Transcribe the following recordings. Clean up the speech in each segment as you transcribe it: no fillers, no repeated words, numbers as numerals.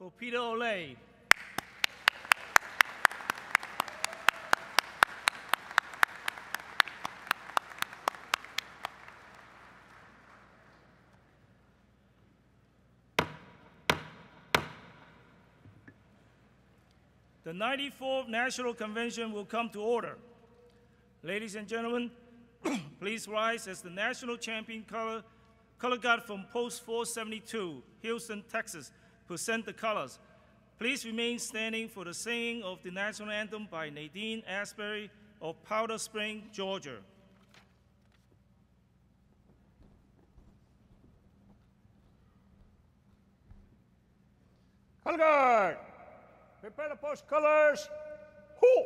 for Peter Olay. The 94th National Convention will come to order. Ladies and gentlemen, please rise as the national champion color guard from Post 472, Houston, Texas, present the colors. Please remain standing for the singing of the national anthem by Nadine Asbury of Powder Spring, Georgia. Color guard, prepare to post colors. Whoo!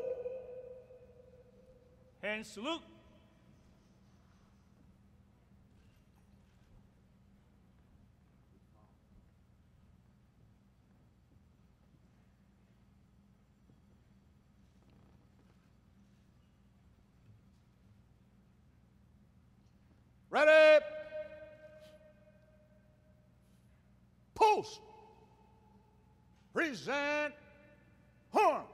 Hand salute. Ready? Post. Present. Horns.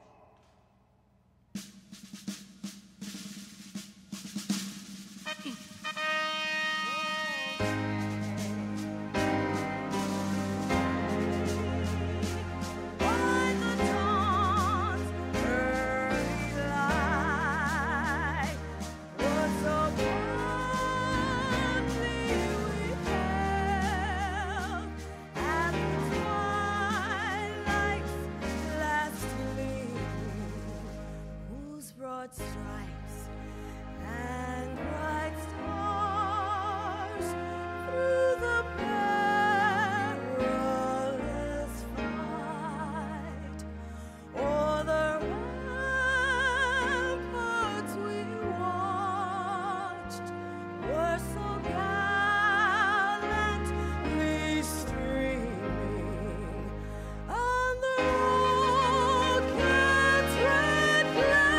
Stripes and bright stars through the perilous fight, o'er the ramparts we watched were so gallantly streaming, and the rockets' red glare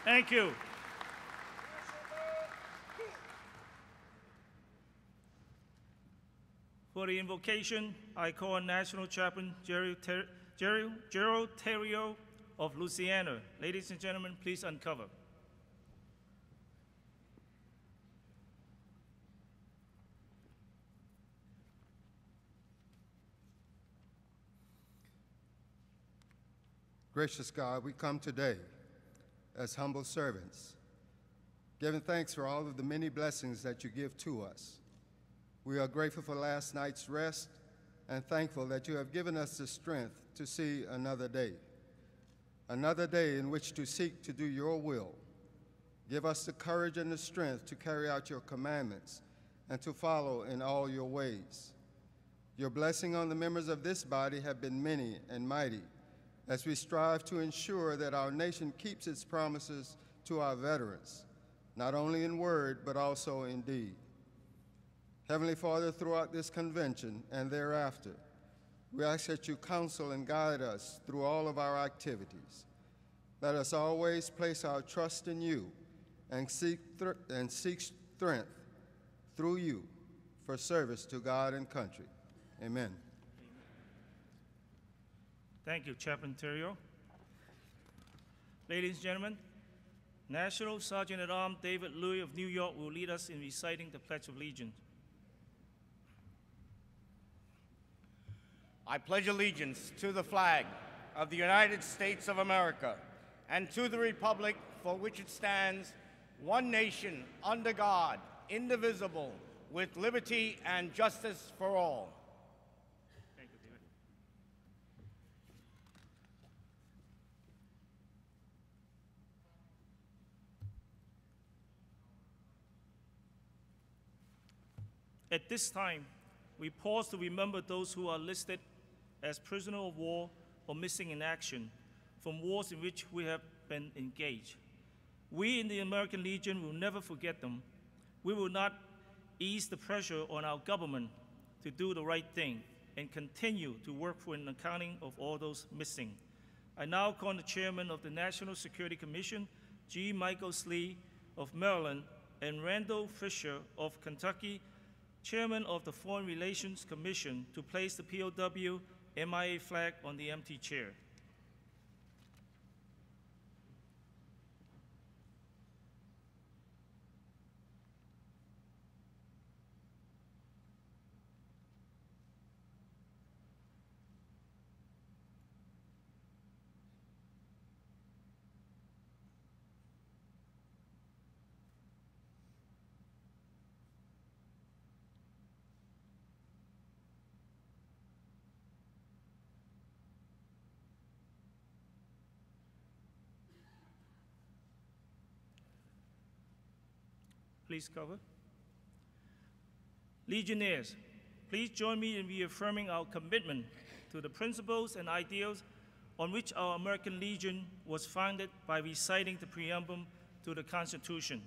Thank you. For the invocation, I call on National Chaplain Gerald Terrio of Louisiana. Ladies and gentlemen, please uncover. Gracious God, we come today as humble servants, giving thanks for all of the many blessings that you give to us. We are grateful for last night's rest and thankful that you have given us the strength to see another day in which to seek to do your will. Give us the courage and the strength to carry out your commandments and to follow in all your ways. Your blessing on the members of this body have been many and mighty, as we strive to ensure that our nation keeps its promises to our veterans, not only in word, but also in deed. Heavenly Father, throughout this convention and thereafter, we ask that you counsel and guide us through all of our activities. Let us always place our trust in you and seek strength through you for service to God and country. Amen. Thank you, Chaplain Terrio. Ladies and gentlemen, National Sergeant at Arms David Louis of New York will lead us in reciting the Pledge of Allegiance. I pledge allegiance to the flag of the United States of America and to the republic for which it stands, one nation, under God, indivisible, with liberty and justice for all. Thank you, David. At this time, we pause to remember those who are listed as prisoner of war or missing in action from wars in which we have been engaged. We in the American Legion will never forget them. We will not ease the pressure on our government to do the right thing and continue to work for an accounting of all those missing. I now call on the chairman of the National Security Commission, G. Michael Slee of Maryland, and Randall Fisher of Kentucky, chairman of the Foreign Relations Commission, to place the POW MIA flag on the empty chair. Please cover. Legionnaires, please join me in reaffirming our commitment to the principles and ideals on which our American Legion was founded by reciting the preamble to the Constitution.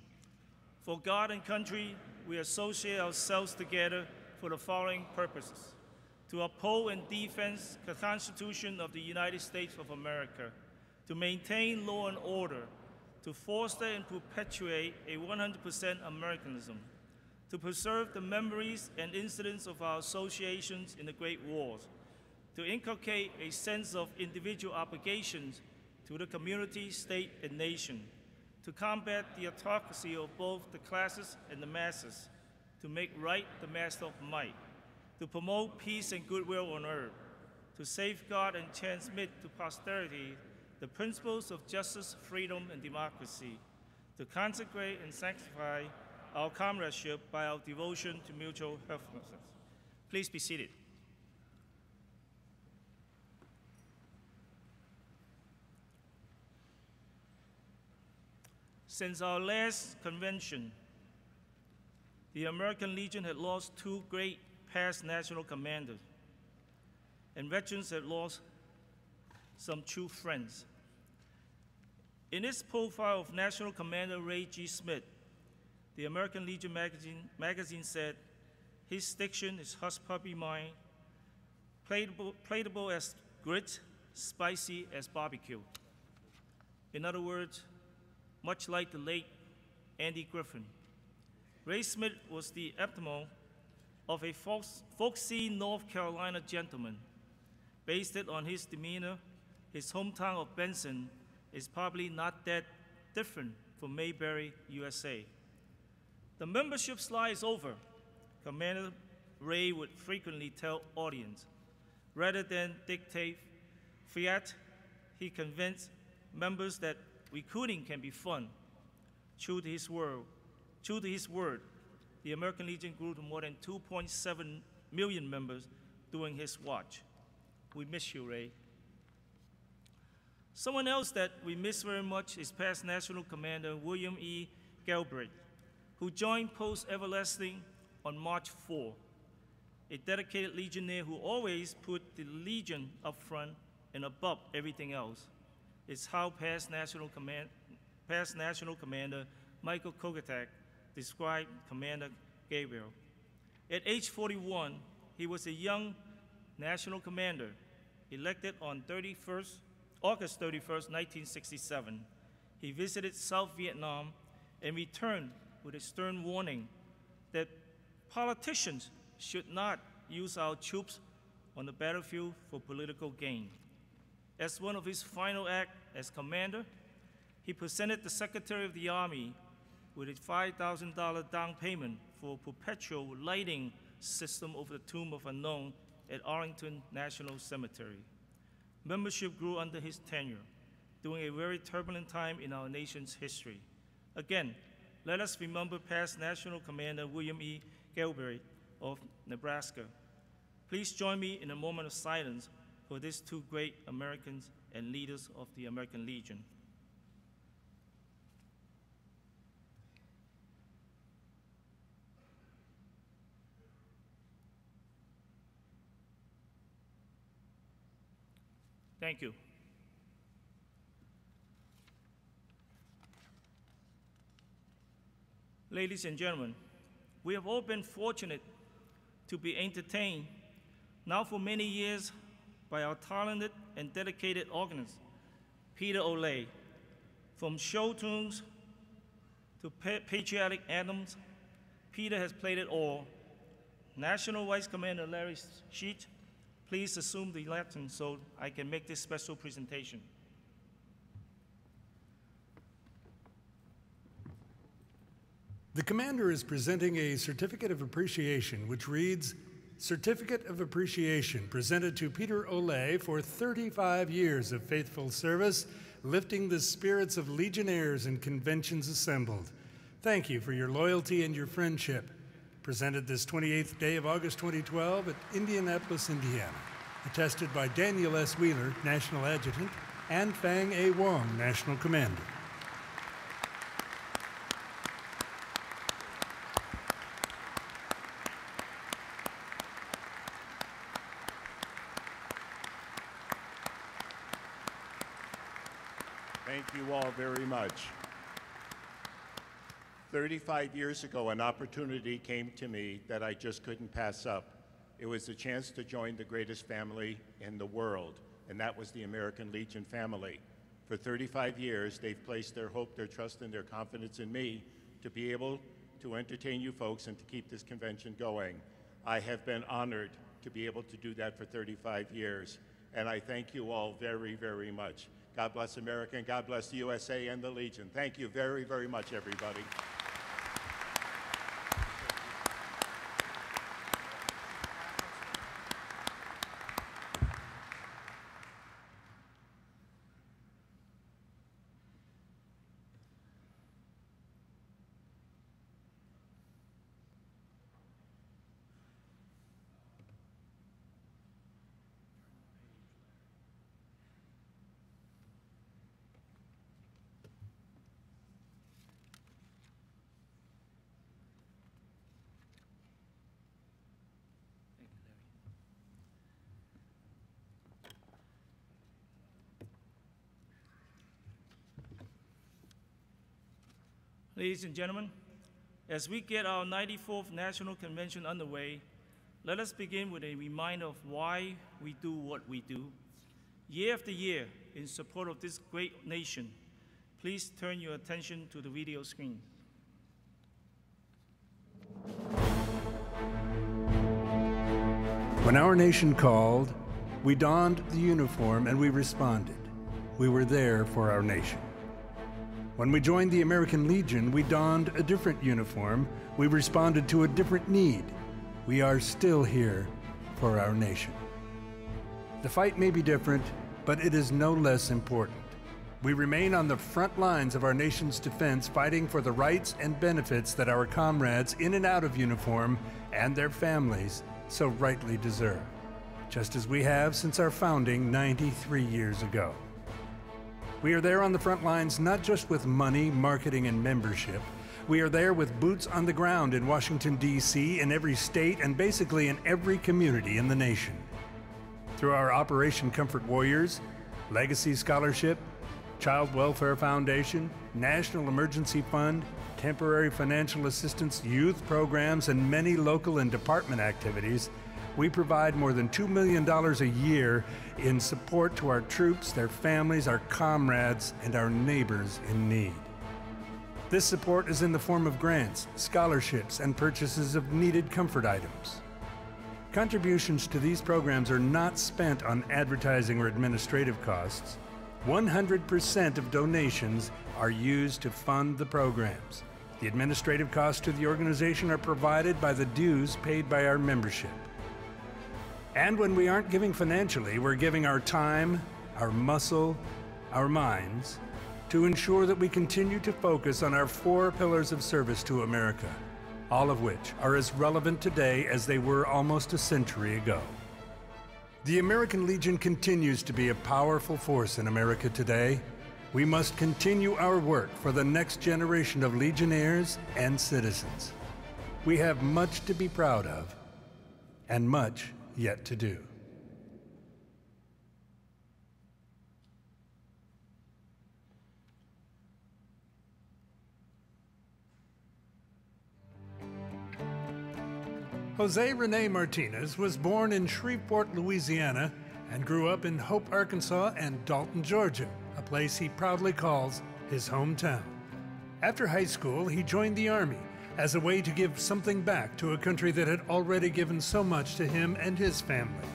For God and country, we associate ourselves together for the following purposes: to uphold and defend the Constitution of the United States of America, to maintain law and order, to foster and perpetuate a 100% Americanism, to preserve the memories and incidents of our associations in the Great Wars, to inculcate a sense of individual obligations to the community, state, and nation, to combat the autocracy of both the classes and the masses, to make right the master of might, to promote peace and goodwill on earth, to safeguard and transmit to posterity the principles of justice, freedom, and democracy, to consecrate and sanctify our comradeship by our devotion to mutual helpfulness. Please be seated. Since our last convention, the American Legion had lost two great past national commanders, and veterans had lost some true friends. In its profile of National Commander Ray G. Smith, the American Legion magazine said, his diction is hush puppy mind, plateable as grit, spicy as barbecue. In other words, much like the late Andy Griffin, Ray Smith was the epitome of a folksy North Carolina gentleman. Based on his demeanor, his hometown of Benson is probably not that different from Mayberry, USA. The membership slide is over, Commander Ray would frequently tell audience. Rather than dictate fiat, he convinced members that recruiting can be fun. True to his word, the American Legion grew to more than 2.7 million members during his watch. We miss you, Ray. Someone else that we miss very much is past National Commander William E. Galbraith, who joined Post Everlasting on March 4, a dedicated Legionnaire who always put the Legion up front and above everything else. It's how past National Commander Michael Kogatak described Commander Gabriel. At age 41, he was a young national commander, elected on August 31st, 1967. He visited South Vietnam and returned with a stern warning that politicians should not use our troops on the battlefield for political gain. As one of his final acts as commander, He presented the Secretary of the Army with a $5,000 down payment for a perpetual lighting system over the Tomb of Unknown at Arlington National Cemetery. Membership grew under his tenure, during a very turbulent time in our nation's history. Again, let us remember past National Commander William E. Galbraith of Nebraska. Please join me in a moment of silence for these two great Americans and leaders of the American Legion. Thank you. Ladies and gentlemen, we have all been fortunate to be entertained now for many years by our talented and dedicated organist, Peter Olay. From show tunes to patriotic anthems, Peter has played it all. National Vice Commander Larry Sheet, please assume the lectern so I can make this special presentation. The Commander is presenting a Certificate of Appreciation, which reads, Certificate of Appreciation presented to Peter Olay for 35 years of faithful service, lifting the spirits of legionnaires and conventions assembled. Thank you for your loyalty and your friendship. Presented this 28th day of August 2012 at Indianapolis, Indiana. Attested by Daniel S. Wheeler, National Adjutant, and Fang A. Wong, National Commander. Thank you all very much. 35 years ago, an opportunity came to me that I just couldn't pass up. It was the chance to join the greatest family in the world, and that was the American Legion family. For 35 years, they've placed their hope, their trust, and their confidence in me to be able to entertain you folks and to keep this convention going. I have been honored to be able to do that for 35 years, and I thank you all very, very much. God bless America, and God bless the USA and the Legion. Thank you very, very much, everybody. Ladies and gentlemen, as we get our 94th National Convention underway, let us begin with a reminder of why we do what we do. Year after year, in support of this great nation, please turn your attention to the video screen. When our nation called, we donned the uniform and we responded. We were there for our nation. When we joined the American Legion, we donned a different uniform. We responded to a different need. We are still here for our nation. The fight may be different, but it is no less important. We remain on the front lines of our nation's defense, fighting for the rights and benefits that our comrades in and out of uniform and their families so rightly deserve, just as we have since our founding 93 years ago. We are there on the front lines not just with money, marketing, and membership. We are there with boots on the ground in Washington, D.C., in every state, and basically in every community in the nation. Through our Operation Comfort Warriors, Legacy Scholarship, Child Welfare Foundation, National Emergency Fund, temporary financial assistance, youth programs, and many local and department activities, we provide more than $2 million a year in support to our troops, their families, our comrades, and our neighbors in need. This support is in the form of grants, scholarships, and purchases of needed comfort items. Contributions to these programs are not spent on advertising or administrative costs. 100% of donations are used to fund the programs. The administrative costs to the organization are provided by the dues paid by our membership. And when we aren't giving financially, we're giving our time, our muscle, our minds, to ensure that we continue to focus on our 4 pillars of service to America, all of which are as relevant today as they were almost a century ago. The American Legion continues to be a powerful force in America today. We must continue our work for the next generation of Legionnaires and citizens. We have much to be proud of and much yet to do. Jose Rene Martinez was born in Shreveport, Louisiana, and grew up in Hope, Arkansas, and Dalton, Georgia, a place he proudly calls his hometown. After high school, he joined the Army as a way to give something back to a country that had already given so much to him and his family.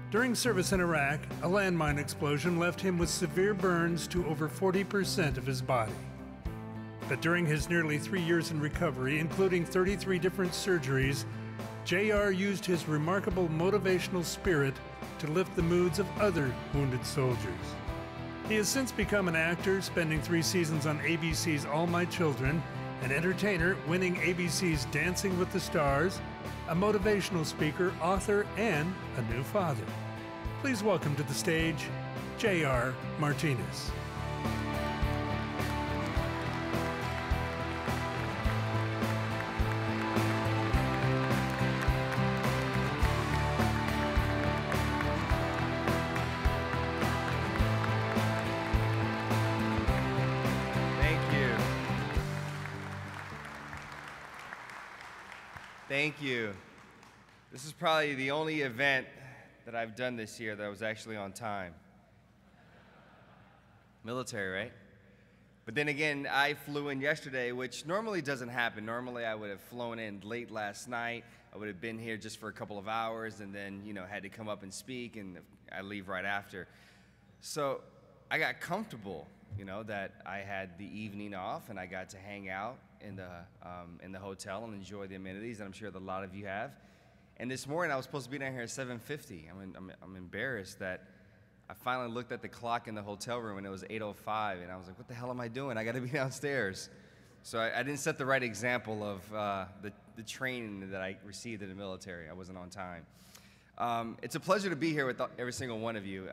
During service in Iraq, a landmine explosion left him with severe burns to over 40% of his body. But during his nearly 3 years in recovery, including 33 different surgeries, JR used his remarkable motivational spirit to lift the moods of other wounded soldiers. He has since become an actor, spending 3 seasons on ABC's All My Children, an entertainer winning ABC's Dancing with the Stars, a motivational speaker, author, and a new father. Please welcome to the stage, JR Martinez. Thank you. This is probably the only event that I've done this year that I was actually on time. Military, right? But then again, I flew in yesterday, which normally doesn't happen. Normally I would have flown in late last night. I would have been here just for a couple of hours and then, had to come up and speak, and I leave right after. So I got comfortable, that I had the evening off and I got to hang out in the hotel and enjoy the amenities, and I'm sure that a lot of you have. And this morning I was supposed to be down here at 7:50. I'm embarrassed that I finally looked at the clock in the hotel room and it was 8:05, and I was like, what the hell am I doing? I got to be downstairs. So I didn't set the right example of the training that I received in the military. I wasn't on time. It's a pleasure to be here with every single one of you.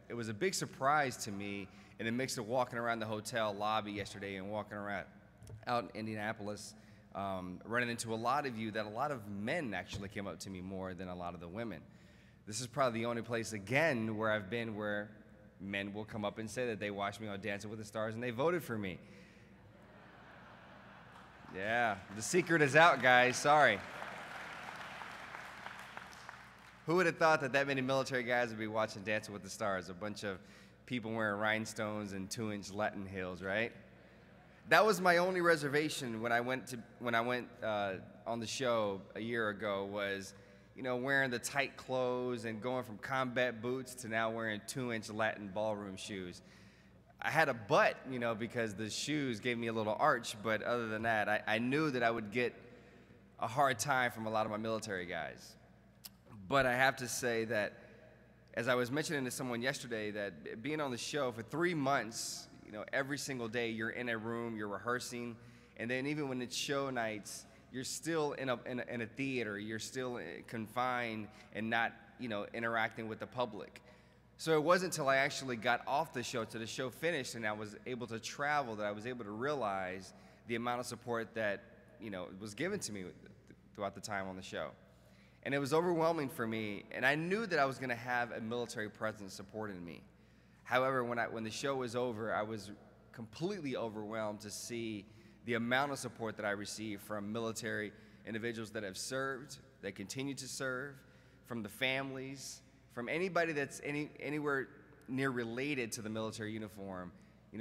It was a big surprise to me in the mix of walking around the hotel lobby yesterday and walking around out in Indianapolis, running into a lot of you, that a lot of men actually came up to me more than a lot of the women. This is probably the only place, again, where I've been where men will come up and say that they watched me on Dancing with the Stars and they voted for me. Yeah, the secret is out, guys. Sorry. Who would have thought that many military guys would be watching Dancing with the Stars? A bunch of people wearing rhinestones and 2-inch Latin heels, right? That was my only reservation when I went on the show a year ago, was, wearing the tight clothes and going from combat boots to now wearing 2-inch Latin ballroom shoes. I had a butt, because the shoes gave me a little arch, but other than that, I knew that I would get a hard time from a lot of my military guys. But I have to say that, as I was mentioning to someone yesterday, that being on the show for 3 months, every single day you're in a room, you're rehearsing, and then even when it's show nights, you're still in a theater, you're still confined and not, interacting with the public. So it wasn't until I actually got off the show, till the show finished, and I was able to travel, that I was able to realize the amount of support that, was given to me throughout the time on the show. And it was overwhelming for me, and I knew that I was going to have a military presence supporting me. However, when the show was over, I was completely overwhelmed to see the amount of support that I received from military individuals that have served, that continue to serve, from the families, from anybody that's anywhere near related to the military uniform,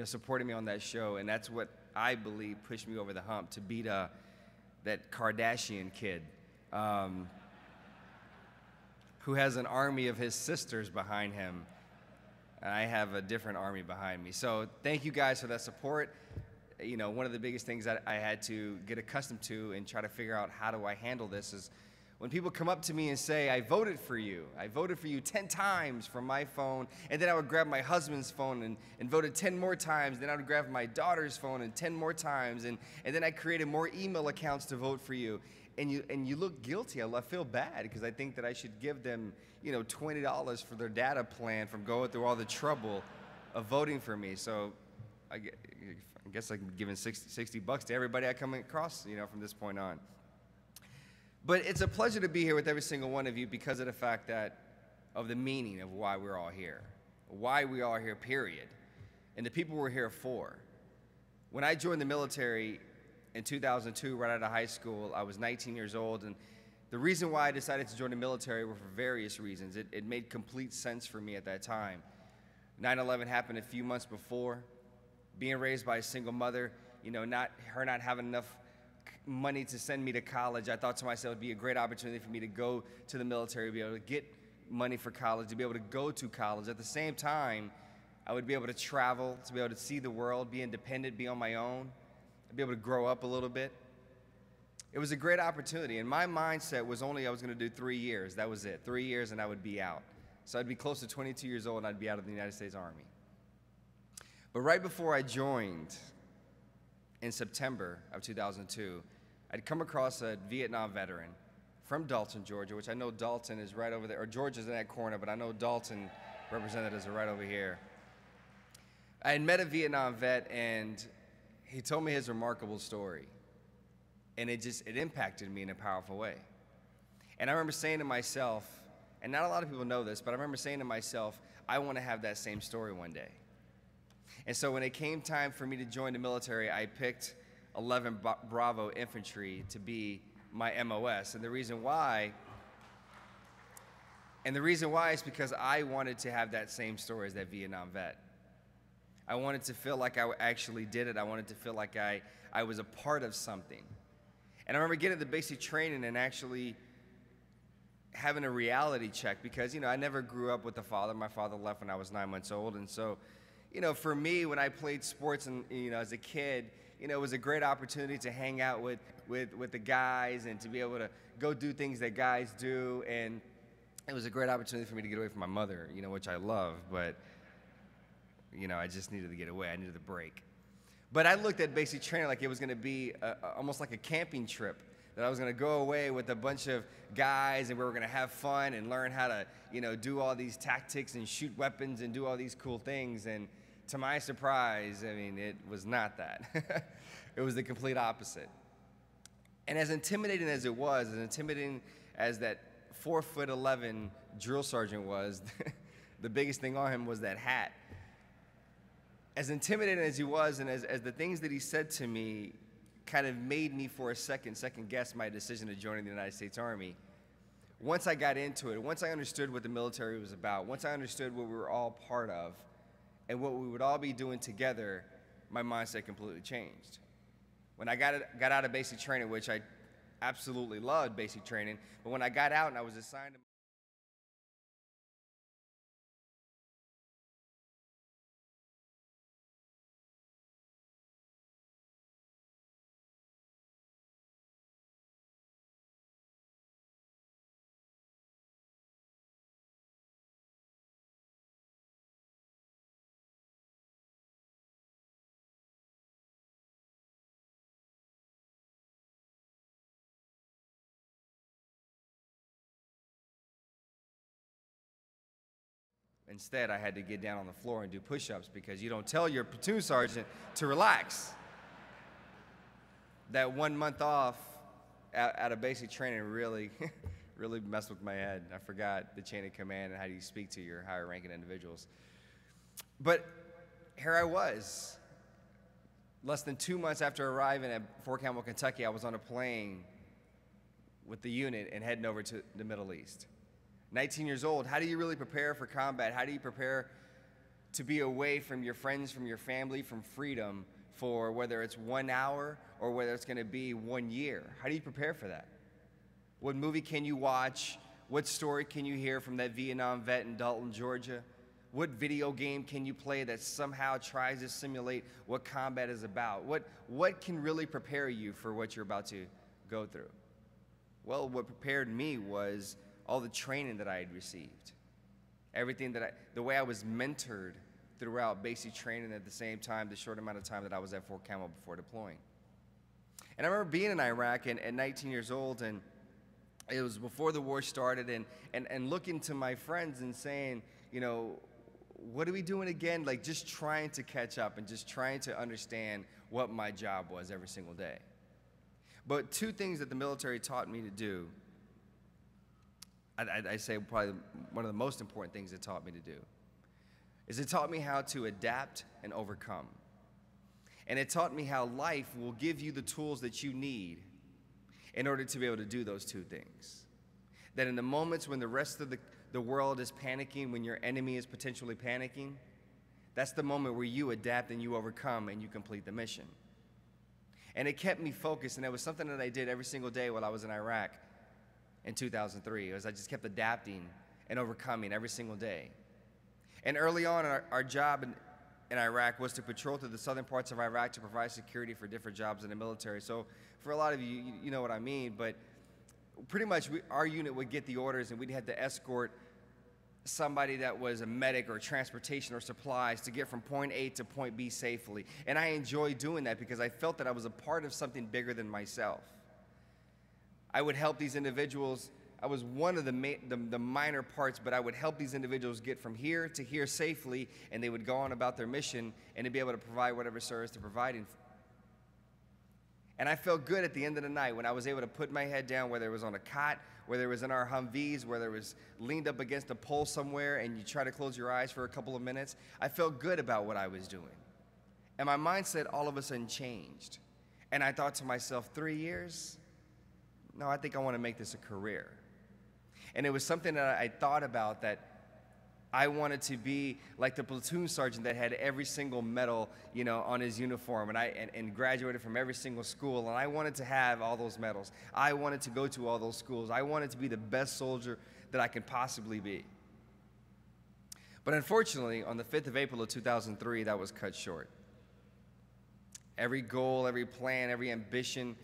supporting me on that show. And that's what I believe pushed me over the hump to beat that Kardashian kid, who has an army of his sisters behind him. and I have a different army behind me. So thank you guys for that support. You know, one of the biggest things that I had to get accustomed to and try to figure out how do I handle this is when people come up to me and say, I voted for you 10 times from my phone, and then I would grab my husband's phone and voted 10 more times, then I would grab my daughter's phone and 10 more times, and then I created more email accounts to vote for you. And you look guilty. I feel bad because I think that I should give them, you know, $20 for their data plan from going through all the trouble of voting for me. So I guess I'm giving $60 to everybody I come across, you know, from this point on. But it's a pleasure to be here with every single one of you because of the fact of the meaning of why we're all here, period, and the people we're here for. When I joined the military in 2002, right out of high school, I was 19 years old, and the reason why I decided to join the military were for various reasons. It made complete sense for me at that time. 9/11 happened a few months before. Being raised by a single mother, you know, not having enough money to send me to college, I thought to myself it'd be a great opportunity for me to go to the military, be able to get money for college, to be able to go to college. At the same time, I would be able to travel, to be able to see the world, be independent, be on my own, I'd be able to grow up a little bit. It was a great opportunity, and my mindset was only I was going to do 3 years. That was it, 3 years, and I would be out. So I'd be close to 22 years old, and I'd be out of the United States Army. But right before I joined, in September of 2002, I'd come across a Vietnam veteran from Dalton, Georgia, which I know Dalton is right over there, or Georgia's in that corner, but I know Dalton representatives are right over here. I had met a Vietnam vet, and he told me his remarkable story. And it impacted me in a powerful way. And I remember saying to myself, and not a lot of people know this, but I remember saying to myself, I want to have that same story one day. And so when it came time for me to join the military, I picked 11 Bravo Infantry to be my MOS. And the reason why is because I wanted to have that same story as that Vietnam vet. I wanted to feel like I actually did it. I wanted to feel like I was a part of something. And I remember getting the basic training and actually having a reality check because, you know, I never grew up with a father. My father left when I was 9 months old. And so, you know, for me, when I played sports and, you know, as a kid, you know, it was a great opportunity to hang out with the guys and to be able to go do things that guys do. And it was a great opportunity for me to get away from my mother, you know, which I love. But, you know, I just needed to get away. I needed a break. But I looked at basic training like it was going to be almost like a camping trip, that I was going to go away with a bunch of guys and we were going to have fun and learn how to, you know, do all these tactics and shoot weapons and do all these cool things. And to my surprise, I mean, it was not that. It was the complete opposite. And as intimidating as it was, as intimidating as that 4'11" drill sergeant was, the biggest thing on him was that hat. As intimidating as he was and as the things that he said to me kind of made me for a second guess my decision to join the United States Army, once I got into it, once I understood what the military was about, once I understood what we were all part of and what we would all be doing together, my mindset completely changed. When I got out of basic training, which I absolutely loved basic training, but when I got out and I was assigned to Instead, I had to get down on the floor and do push-ups because you don't tell your platoon sergeant to relax. That 1 month off out of basic training really, really messed with my head. I forgot the chain of command and how do you speak to your higher ranking individuals. But here I was. Less than 2 months after arriving at Fort Campbell, Kentucky, I was on a plane with the unit and heading over to the Middle East. 19 years old, how do you really prepare for combat? How do you prepare to be away from your friends, from your family, from freedom for whether it's 1 hour or whether it's going to be 1 year? How do you prepare for that? What movie can you watch? What story can you hear from that Vietnam vet in Dalton, Georgia? What video game can you play that somehow tries to simulate what combat is about? What can really prepare you for what you're about to go through? Well, what prepared me was all the training that I had received. Everything the way I was mentored throughout basic training at the same time, the short amount of time that I was at Fort Campbell before deploying. And I remember being in Iraq at 19 years old, and it was before the war started, and looking to my friends and saying, you know, what are we doing again? Like just trying to catch up and just trying to understand what my job was every single day. But two things that the military taught me to do, I say probably one of the most important things it taught me to do, is it taught me how to adapt and overcome. And it taught me how life will give you the tools that you need in order to be able to do those two things. That in the moments when the rest of the world is panicking, when your enemy is potentially panicking, that's the moment where you adapt and you overcome and you complete the mission. And it kept me focused, and it was something that I did every single day while I was in Iraq in 2003. I just kept adapting and overcoming every single day. And early on, our job in Iraq was to patrol through the southern parts of Iraq to provide security for different jobs in the military. So for a lot of you, you know what I mean, but pretty much our unit would get the orders, and we'd have to escort somebody that was a medic or transportation or supplies to get from point A to point B safely. And I enjoyed doing that because I felt that I was a part of something bigger than myself. I would help these individuals. I was one of the minor parts, but I would help these individuals get from here to here safely, and they would go on about their mission and to be able to provide whatever service they're providing. And I felt good at the end of the night when I was able to put my head down, whether it was on a cot, whether it was in our Humvees, whether it was leaned up against a pole somewhere and you try to close your eyes for a couple of minutes. I felt good about what I was doing. And my mindset all of a sudden changed. And I thought to myself, 3 years? No, I think I want to make this a career. And it was something that I thought about, that I wanted to be like the platoon sergeant that had every single medal, you know, on his uniform, and graduated from every single school, and I wanted to have all those medals. I wanted to go to all those schools. I wanted to be the best soldier that I could possibly be. But unfortunately, on the 5th of April of 2003, that was cut short. Every goal, every plan, every ambition,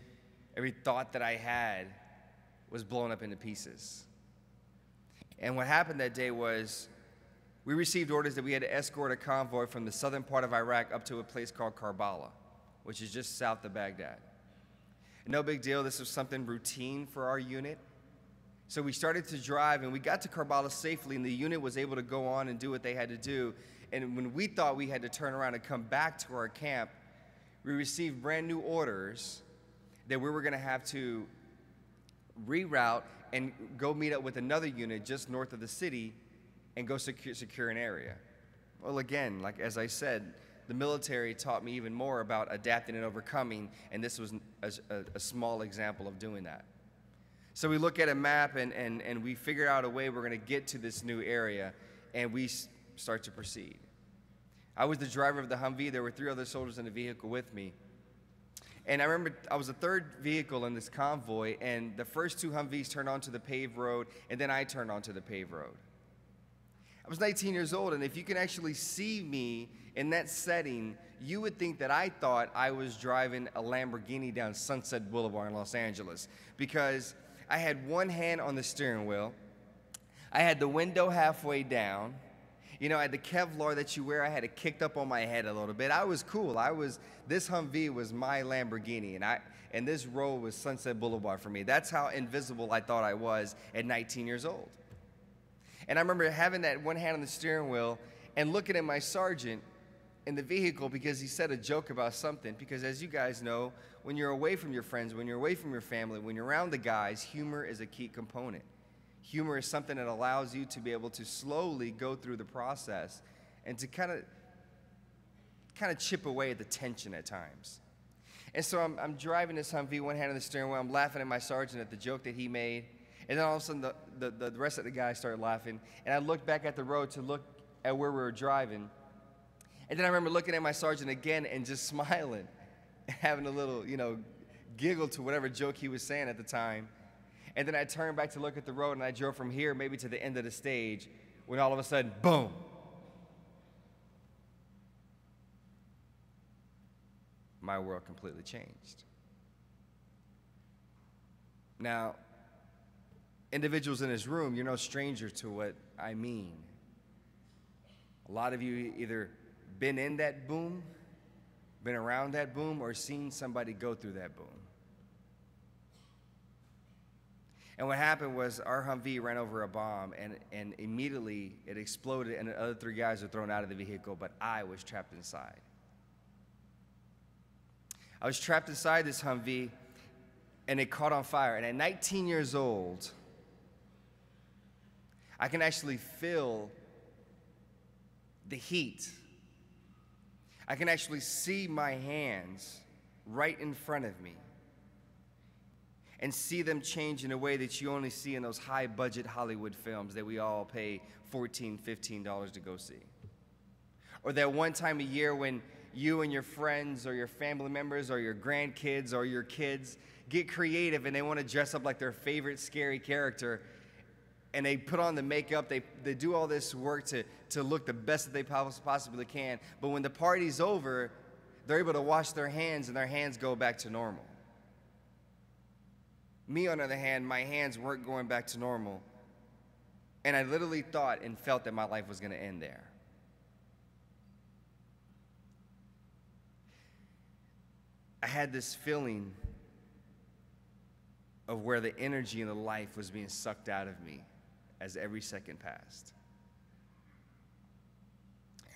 every thought that I had was blown up into pieces. And what happened that day was we received orders that we had to escort a convoy from the southern part of Iraq up to a place called Karbala, which is just south of Baghdad. No big deal. This was something routine for our unit. So we started to drive, and we got to Karbala safely, and the unit was able to go on and do what they had to do. And when we thought we had to turn around and come back to our camp, we received brand new orders that we were going to have to reroute and go meet up with another unit just north of the city and go secure an area. Well, again, like as I said, the military taught me even more about adapting and overcoming, and this was a small example of doing that. So we look at a map, and we figure out a way we're going to get to this new area, and we start to proceed. I was the driver of the Humvee. There were 3 other soldiers in the vehicle with me. And I remember I was the 3rd vehicle in this convoy, and the first 2 Humvees turned onto the paved road, and then I turned onto the paved road. I was 19 years old, and if you can actually see me in that setting, you would think that I thought I was driving a Lamborghini down Sunset Boulevard in Los Angeles, because I had one hand on the steering wheel, I had the window halfway down, you know, I had the Kevlar that you wear, I had it kicked up on my head a little bit. I was cool. This Humvee was my Lamborghini, and this road was Sunset Boulevard for me. That's how invisible I thought I was at 19 years old. And I remember having that one hand on the steering wheel and looking at my sergeant in the vehicle because he said a joke about something. Because as you guys know, when you're away from your friends, when you're away from your family, when you're around the guys, humor is a key component. Humor is something that allows you to be able to slowly go through the process and to kind of chip away at the tension at times. And so I'm driving this Humvee, one hand on the steering wheel. I'm laughing at my sergeant at the joke that he made. And then all of a sudden, the rest of the guys started laughing. And I looked back at the road to look at where we were driving. And then I remember looking at my sergeant again and just smiling, having a little, you know, giggle to whatever joke he was saying at the time. And then I turned back to look at the road, and I drove from here maybe to the end of the stage when all of a sudden, boom, my world completely changed. Now, individuals in this room, you're no stranger to what I mean. A lot of you either been in that boom, been around that boom, or seen somebody go through that boom. And what happened was our Humvee ran over a bomb, and immediately it exploded, and the other 3 guys were thrown out of the vehicle, but I was trapped inside. I was trapped inside this Humvee, and it caught on fire. And at 19 years old, I can actually feel the heat. I can actually see my hands right in front of me and see them change in a way that you only see in those high-budget Hollywood films that we all pay $14, $15 to go see. Or that one time a year when you and your friends or your family members or your grandkids or your kids get creative and they want to dress up like their favorite scary character, and they put on the makeup, they do all this work to look the best that they possibly can, but when the party's over, they're able to wash their hands and their hands go back to normal. Me, on the other hand, my hands weren't going back to normal, and I literally thought and felt that my life was going to end there. I had this feeling of where the energy and the life was being sucked out of me as every second passed.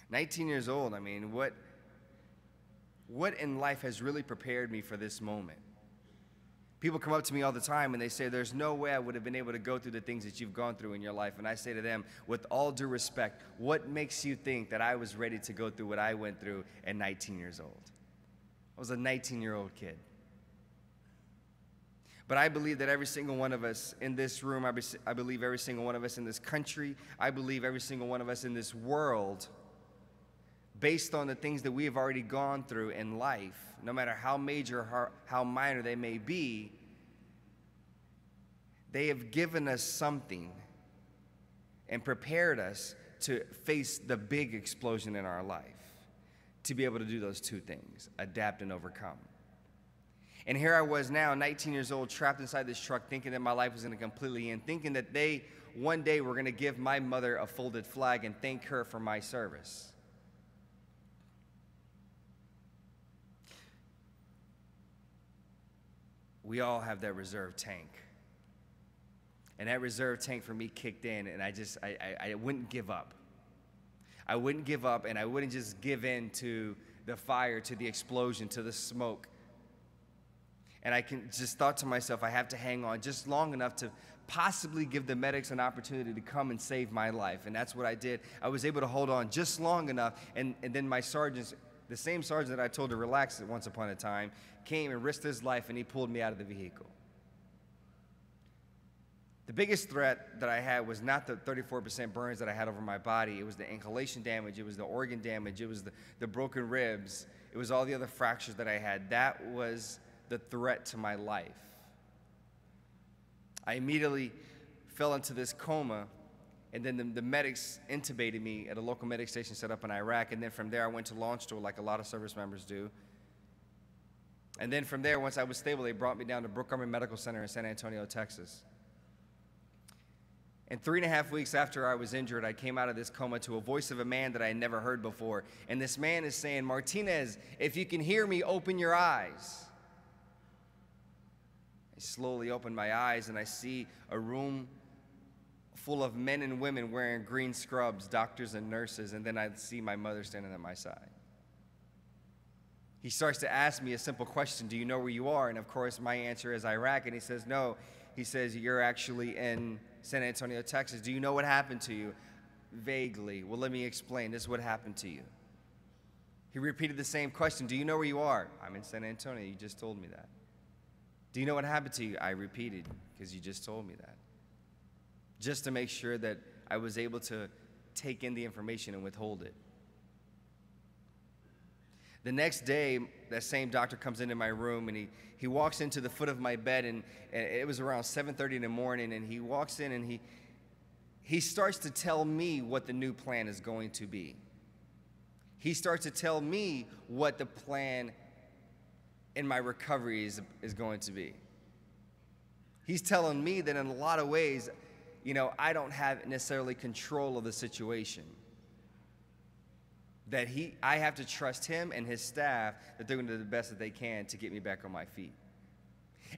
19 years old, I mean, what in life has really prepared me for this moment? People come up to me all the time and they say, there's no way I would have been able to go through the things that you've gone through in your life. And I say to them, with all due respect, what makes you think that I was ready to go through what I went through at 19 years old? I was a 19-year-old kid. But I believe that every single one of us in this room, I believe every single one of us in this country, I believe every single one of us in this world, based on the things that we have already gone through in life, no matter how major or how minor they may be, they have given us something and prepared us to face the big explosion in our life, to be able to do those 2 things, adapt and overcome. And here I was now, 19 years old, trapped inside this truck, thinking that my life was going to completely end, thinking that they one day were going to give my mother a folded flag and thank her for my service. We all have that reserve tank. And that reserve tank for me kicked in, and I wouldn't give up. I wouldn't give up, and I wouldn't just give in to the fire, to the explosion, to the smoke. And I just thought to myself, I have to hang on just long enough to possibly give the medics an opportunity to come and save my life. And that's what I did. I was able to hold on just long enough, and then my sergeants, the same sergeant that I told to relax at once upon a time, came and risked his life, and he pulled me out of the vehicle. The biggest threat that I had was not the 34% burns that I had over my body. It was the inhalation damage. It was the organ damage. It was the broken ribs. It was all the other fractures that I had. That was the threat to my life. I immediately fell into this coma, and then the medics intubated me at a local medic station set up in Iraq, and then from there I went to launch tour like a lot of service members do. And then from there, once I was stable, they brought me down to Brooke Army Medical Center in San Antonio, Texas. And 3.5 weeks after I was injured, I came out of this coma to a voice of a man that I had never heard before. And this man is saying, Martinez, if you can hear me, open your eyes. I slowly open my eyes, and I see a room full of men and women wearing green scrubs, doctors and nurses, and then I see my mother standing at my side. He starts to ask me a simple question, do you know where you are? And of course, my answer is Iraq, and he says, no. He says, you're actually in San Antonio, Texas. Do you know what happened to you? Vaguely. Well, let me explain. This is what happened to you. He repeated the same question. Do you know where you are? I'm in San Antonio. You just told me that. Do you know what happened to you? I repeated, because you just told me that. Just to make sure that I was able to take in the information and withhold it. The next day, that same doctor comes into my room, and he walks into the foot of my bed, and it was around 7:30 in the morning, and he walks in and he starts to tell me what the new plan is going to be. He starts to tell me what the plan and my recovery is going to be. He's telling me that in a lot of ways, I don't have necessarily control of the situation. That I have to trust him and his staff that they're going to do the best that they can to get me back on my feet.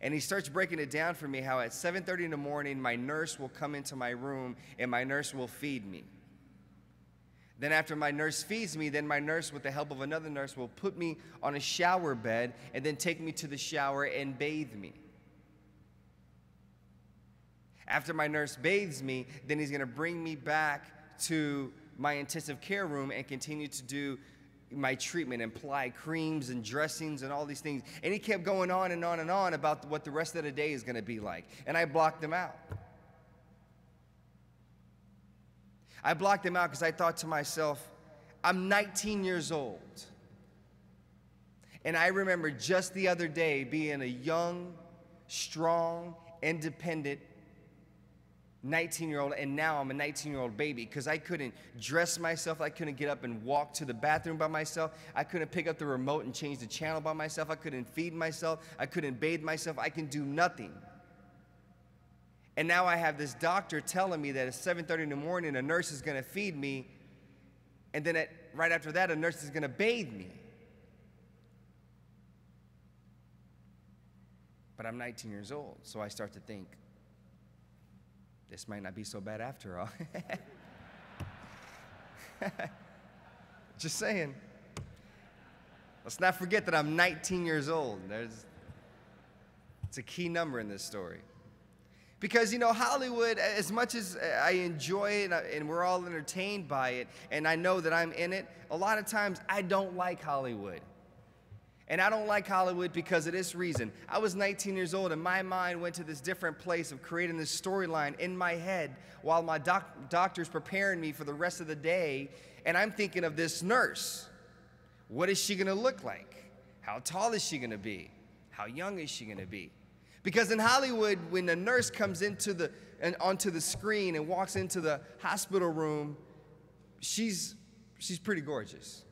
And he starts breaking it down for me how at 7:30 in the morning, my nurse will come into my room and my nurse will feed me. Then after my nurse feeds me, then my nurse, with the help of another nurse, will put me on a shower bed and then take me to the shower and bathe me. After my nurse bathes me, then he's going to bring me back to my intensive care room and continue to do my treatment and apply creams and dressings and all these things. And he kept going on and on and on about what the rest of the day is going to be like. And I blocked them out. I blocked them out because I thought to myself, I'm 19 years old. And I remember just the other day being a young, strong, independent 19-year-old, and now I'm a 19-year-old baby because I couldn't dress myself. I couldn't get up and walk to the bathroom by myself. I couldn't pick up the remote and change the channel by myself. I couldn't feed myself. I couldn't bathe myself. I can do nothing. And now I have this doctor telling me that at 7:30 in the morning, a nurse is going to feed me, and then right after that, a nurse is going to bathe me. But I'm 19 years old, so I start to think, this might not be so bad after all. Just saying. Let's not forget that I'm 19 years old. It's a key number in this story. Because, Hollywood, as much as I enjoy it and we're all entertained by it, and I know that I'm in it, a lot of times I don't like Hollywood. And I don't like Hollywood because of this reason. I was 19 years old and my mind went to this different place of creating this storyline in my head while my doctor's preparing me for the rest of the day. And I'm thinking of this nurse. What is she going to look like? How tall is she going to be? How young is she going to be? Because in Hollywood, when the nurse comes onto the screen and walks into the hospital room, she's pretty gorgeous.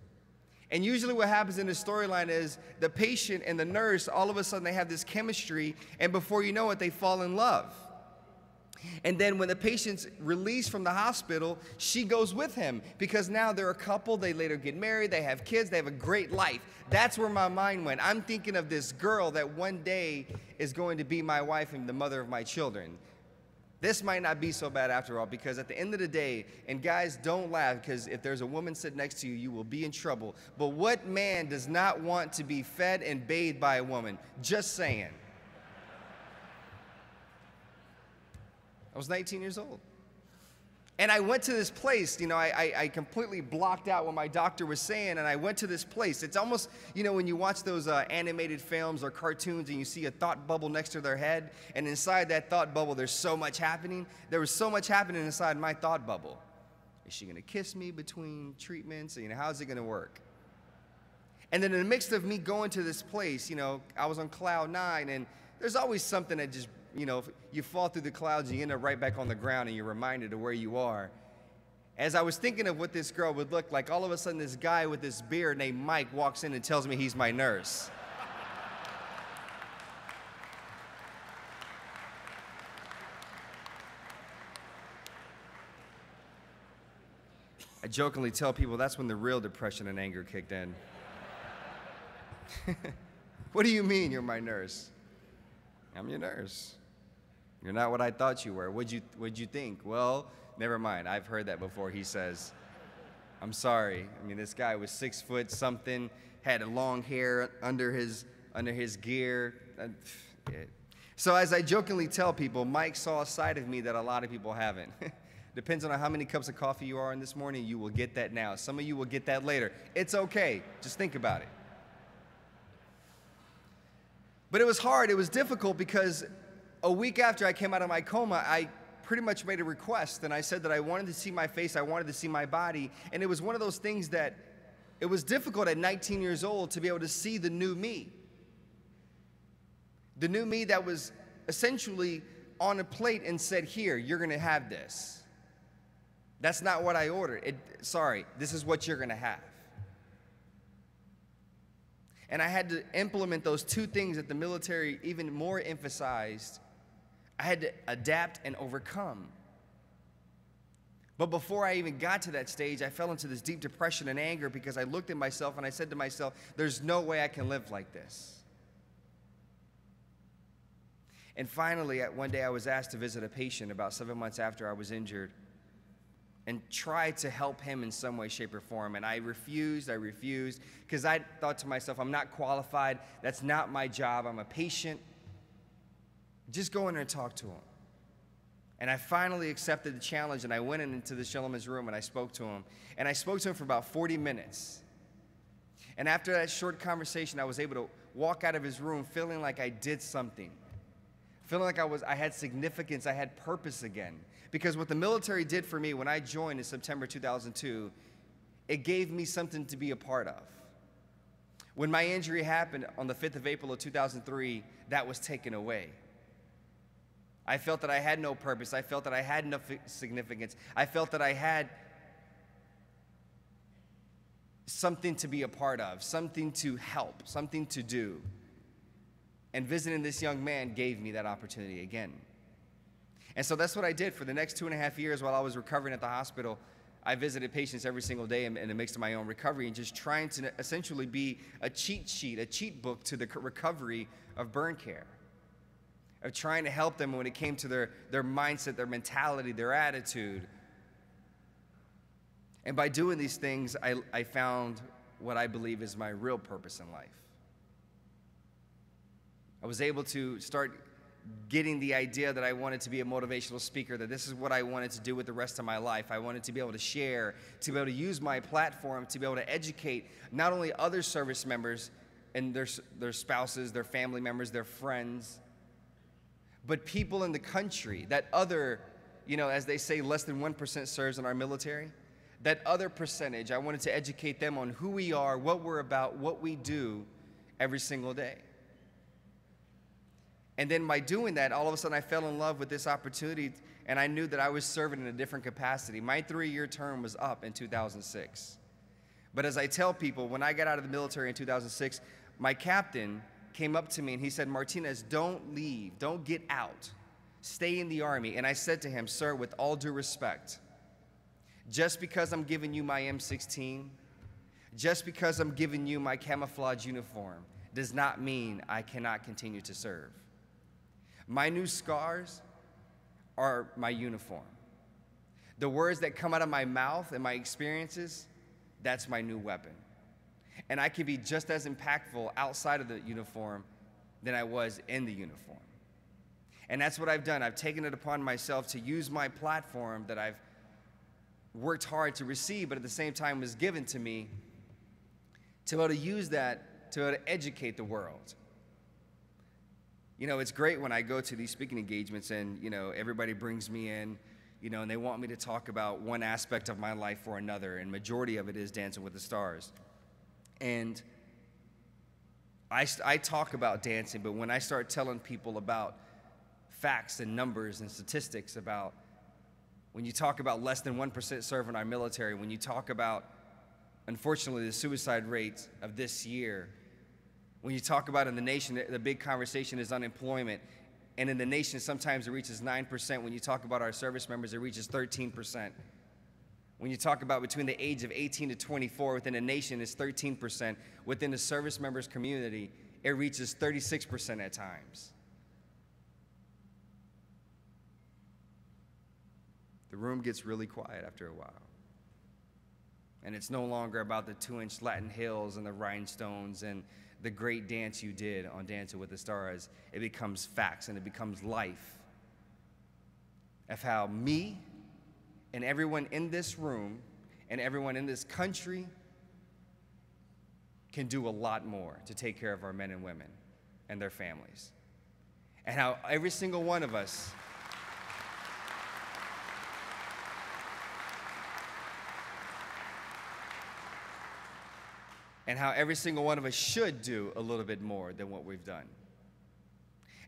And usually what happens in the storyline is the patient and the nurse, all of a sudden they have this chemistry, and before you know it, they fall in love. And then when the patient's released from the hospital, she goes with him because now they're a couple, they later get married, they have kids, they have a great life. That's where my mind went. I'm thinking of this girl that one day is going to be my wife and the mother of my children. This might not be so bad after all, because at the end of the day, and guys, don't laugh, because if there's a woman sitting next to you, you will be in trouble. But what man does not want to be fed and bathed by a woman? Just saying. I was 19 years old. And I went to this place, I completely blocked out what my doctor was saying, and I went to this place. It's almost, when you watch those animated films or cartoons and you see a thought bubble next to their head, and inside that thought bubble there's so much happening. There was so much happening inside my thought bubble. Is she going to kiss me between treatments? How's it going to work? And then in the midst of me going to this place, I was on cloud 9, and there's always something that just, you fall through the clouds and you end up right back on the ground and you're reminded of where you are. As I was thinking of what this girl would look like, all of a sudden this guy with this beard named Mike walks in and tells me he's my nurse. I jokingly tell people that's when the real depression and anger kicked in. What do you mean you're my nurse? I'm your nurse. You're not what I thought you were. What'd you think? Well, never mind. I've heard that before, he says. I'm sorry. This guy was 6 foot something, had long hair under his gear. So as I jokingly tell people, Mike saw a side of me that a lot of people haven't. Depends on how many cups of coffee you are in this morning, you will get that now. Some of you will get that later. It's okay. Just think about it. But it was hard. It was difficult because a week after I came out of my coma, I pretty much made a request, and I said that I wanted to see my face, I wanted to see my body, and it was one of those things that it was difficult at 19 years old to be able to see the new me. The new me that was essentially on a plate and said, here, you're going to have this. That's not what I ordered. Sorry, this is what you're going to have. And I had to implement those two things that the military even more emphasized. I had to adapt and overcome. But before I even got to that stage, I fell into this deep depression and anger because I looked at myself and I said to myself, there's no way I can live like this. And finally, one day I was asked to visit a patient about 7 months after I was injured and try to help him in some way, shape, or form. And I refused, because I thought to myself, I'm not qualified. That's not my job. I'm a patient. Just go in there and talk to him. And I finally accepted the challenge, and I went into this gentleman's room, and I spoke to him. And I spoke to him for about 40 minutes. And after that short conversation, I was able to walk out of his room feeling like I did something, feeling like I had significance, I had purpose again. Because what the military did for me when I joined in September 2002, it gave me something to be a part of. When my injury happened on the 5th of April of 2003, that was taken away. I felt that I had no purpose. I felt that I had no significance. I felt that I had something to be a part of, something to help, something to do. And visiting this young man gave me that opportunity again. And so that's what I did for the next 2.5 years while I was recovering at the hospital. I visited patients every single day in the midst of my own recovery and just trying to essentially be a cheat sheet, a cheat book to the recovery of burn care, of trying to help them when it came to their mindset, their mentality, their attitude. And by doing these things, I found what I believe is my real purpose in life. I was able to start getting the idea that I wanted to be a motivational speaker, that this is what I wanted to do with the rest of my life. I wanted to be able to share, to be able to use my platform, to be able to educate not only other service members and their spouses, their family members, their friends, but people in the country, that other, as they say, less than 1% serves in our military. That other percentage, I wanted to educate them on who we are, what we're about, what we do every single day. And then by doing that, all of a sudden I fell in love with this opportunity, and I knew that I was serving in a different capacity. My 3-year term was up in 2006. But as I tell people, when I got out of the military in 2006, my captain came up to me and he said, Martinez, don't leave, don't get out, stay in the Army. And I said to him, sir, with all due respect, just because I'm giving you my M16, just because I'm giving you my camouflage uniform, does not mean I cannot continue to serve. My new scars are my uniform. The words that come out of my mouth and my experiences, that's my new weapon. And I can be just as impactful outside of the uniform than I was in the uniform. And that's what I've done. I've taken it upon myself to use my platform that I've worked hard to receive, but at the same time was given to me, to be able to use that to be able to educate the world. It's great when I go to these speaking engagements and, everybody brings me in, and they want me to talk about one aspect of my life or another, and majority of it is Dancing with the Stars. And I talk about dancing, but when I start telling people about facts and numbers and statistics about when you talk about less than 1% serve in our military, when you talk about, unfortunately, the suicide rate of this year, when you talk about in the nation, the big conversation is unemployment. And in the nation, sometimes it reaches 9%. When you talk about our service members, it reaches 13%. When you talk about between the age of 18 to 24 within a nation, it's 13%. Within the service members community, it reaches 36% at times. The room gets really quiet after a while. And it's no longer about the 2-inch Latin hills and the rhinestones and the great dance you did on Dancing with the Stars. It becomes facts and it becomes life of how me and everyone in this room and everyone in this country can do a lot more to take care of our men and women and their families. And how every single one of us should do a little bit more than what we've done.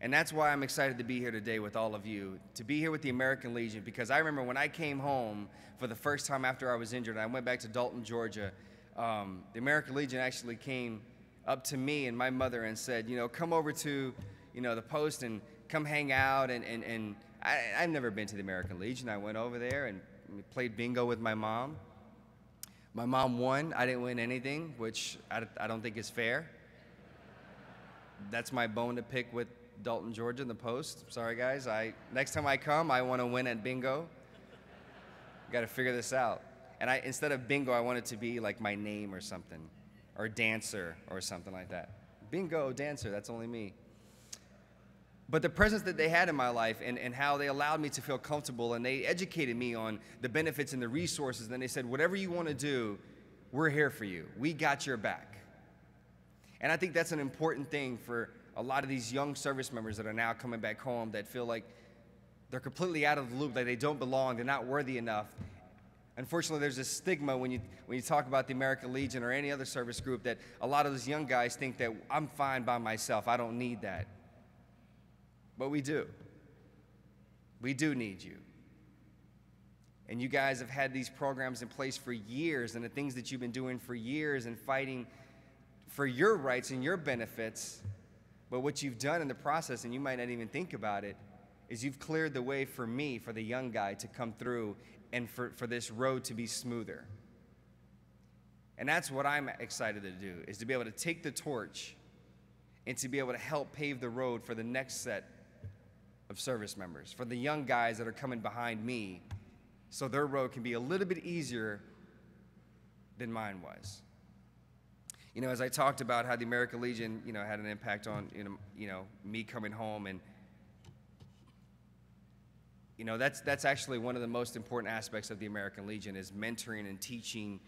And that's why I'm excited to be here today with all of you, to be here with the American Legion, because I remember when I came home for the first time after I was injured, I went back to Dalton, Georgia. The American Legion actually came up to me and my mother and said, you know, come over to, you know, the post and come hang out. And I've never been to the American Legion. I went over there and played bingo with my mom. My mom won. I didn't win anything, which I don't think is fair. That's my bone to pick with Dalton, Georgia, in the post. Sorry, guys. Next time I come, I want to win at bingo. Got to figure this out. And instead of bingo, I want it to be like my name or something, or dancer or something like that. Bingo, dancer, that's only me. But the presence that they had in my life and how they allowed me to feel comfortable, and they educated me on the benefits and the resources, and then they said, whatever you want to do, we're here for you. We got your back. And I think that's an important thing for a lot of these young service members that are now coming back home that feel like they're completely out of the loop, like they don't belong, they're not worthy enough. Unfortunately, there's a stigma when you talk about the American Legion or any other service group that a lot of those young guys think that I'm fine by myself, I don't need that. But we do. We do need you. And you guys have had these programs in place for years, and the things that you've been doing for years and fighting for your rights and your benefits. But what you've done in the process, and you might not even think about it, is you've cleared the way for me, for the young guy, to come through and for this road to be smoother. And that's what I'm excited to do, is to be able to take the torch and to be able to help pave the road for the next set of service members, for the young guys that are coming behind me, so their road can be a little bit easier than mine was. You know, as I talked about how the American Legion, you know, had an impact on, me coming home, and you know, that's actually one of the most important aspects of the American Legion, is mentoring and teaching,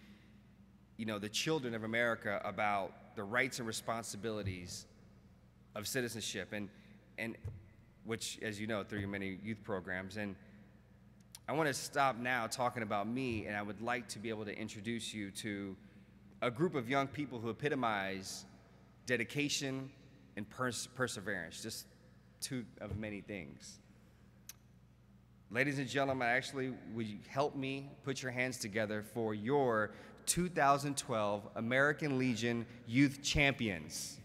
you know, the children of America about the rights and responsibilities of citizenship, and which, as you know, through your many youth programs. And I want to stop now talking about me, and I would like to be able to introduce you to a group of young people who epitomize dedication and perseverance, just two of many things. Ladies and gentlemen, would you help me put your hands together for your 2012 American Legion Youth Champions?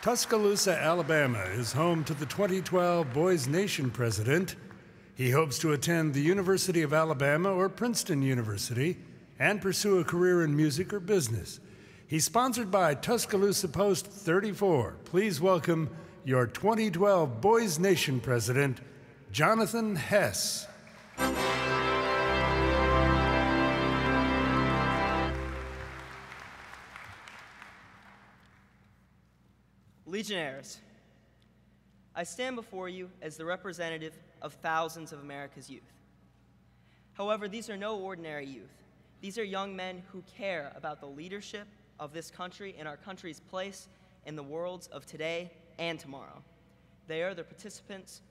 Tuscaloosa, Alabama is home to the 2012 Boys Nation president. He hopes to attend the University of Alabama or Princeton University and pursue a career in music or business. He's sponsored by Tuscaloosa Post 34. Please welcome your 2012 Boys Nation president, Jonathan Hess. Legionnaires, I stand before you as the representative of thousands of America's youth. However, these are no ordinary youth. These are young men who care about the leadership of this country and our country's place in the worlds of today and tomorrow. They are the participants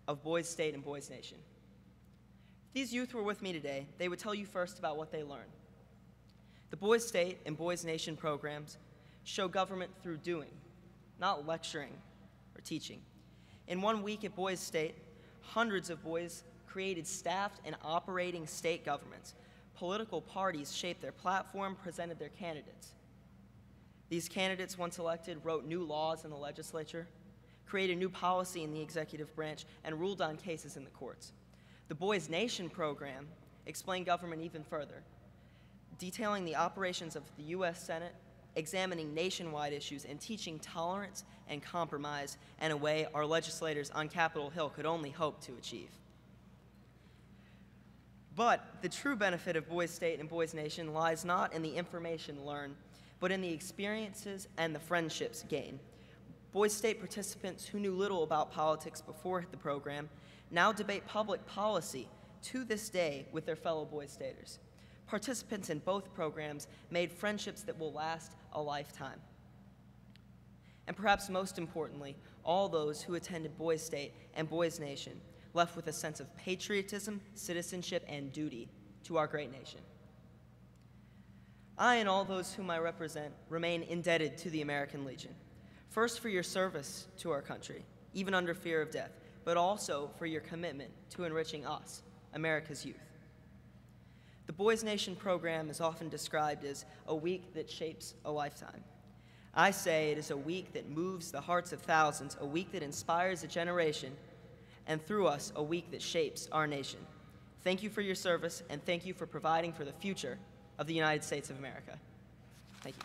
of Boys State and Boys Nation. If these youth were with me today, they would tell you first about what they learned. The Boys State and Boys Nation programs show government through doing, not lecturing or teaching. In 1 week at Boys State, hundreds of boys created staffed and operating state governments. Political parties shaped their platform, presented their candidates. These candidates, once elected, wrote new laws in the legislature, created new policy in the executive branch, and ruled on cases in the courts. The Boys Nation program explained government even further, detailing the operations of the U.S. Senate, examining nationwide issues, and teaching tolerance and compromise in a way our legislators on Capitol Hill could only hope to achieve. But the true benefit of Boys State and Boys Nation lies not in the information learned, but in the experiences and the friendships gained. Boys State participants who knew little about politics before the program now debate public policy to this day with their fellow Boys Staters. Participants in both programs made friendships that will last a lifetime. And perhaps most importantly, all those who attended Boys State and Boys Nation left with a sense of patriotism, citizenship, and duty to our great nation. I and all those whom I represent remain indebted to the American Legion. First, for your service to our country, even under fear of death, but also for your commitment to enriching us, America's youth. The Boys Nation program is often described as a week that shapes a lifetime. I say it is a week that moves the hearts of thousands, a week that inspires a generation, and through us, a week that shapes our nation. Thank you for your service, and thank you for providing for the future of the United States of America. Thank you.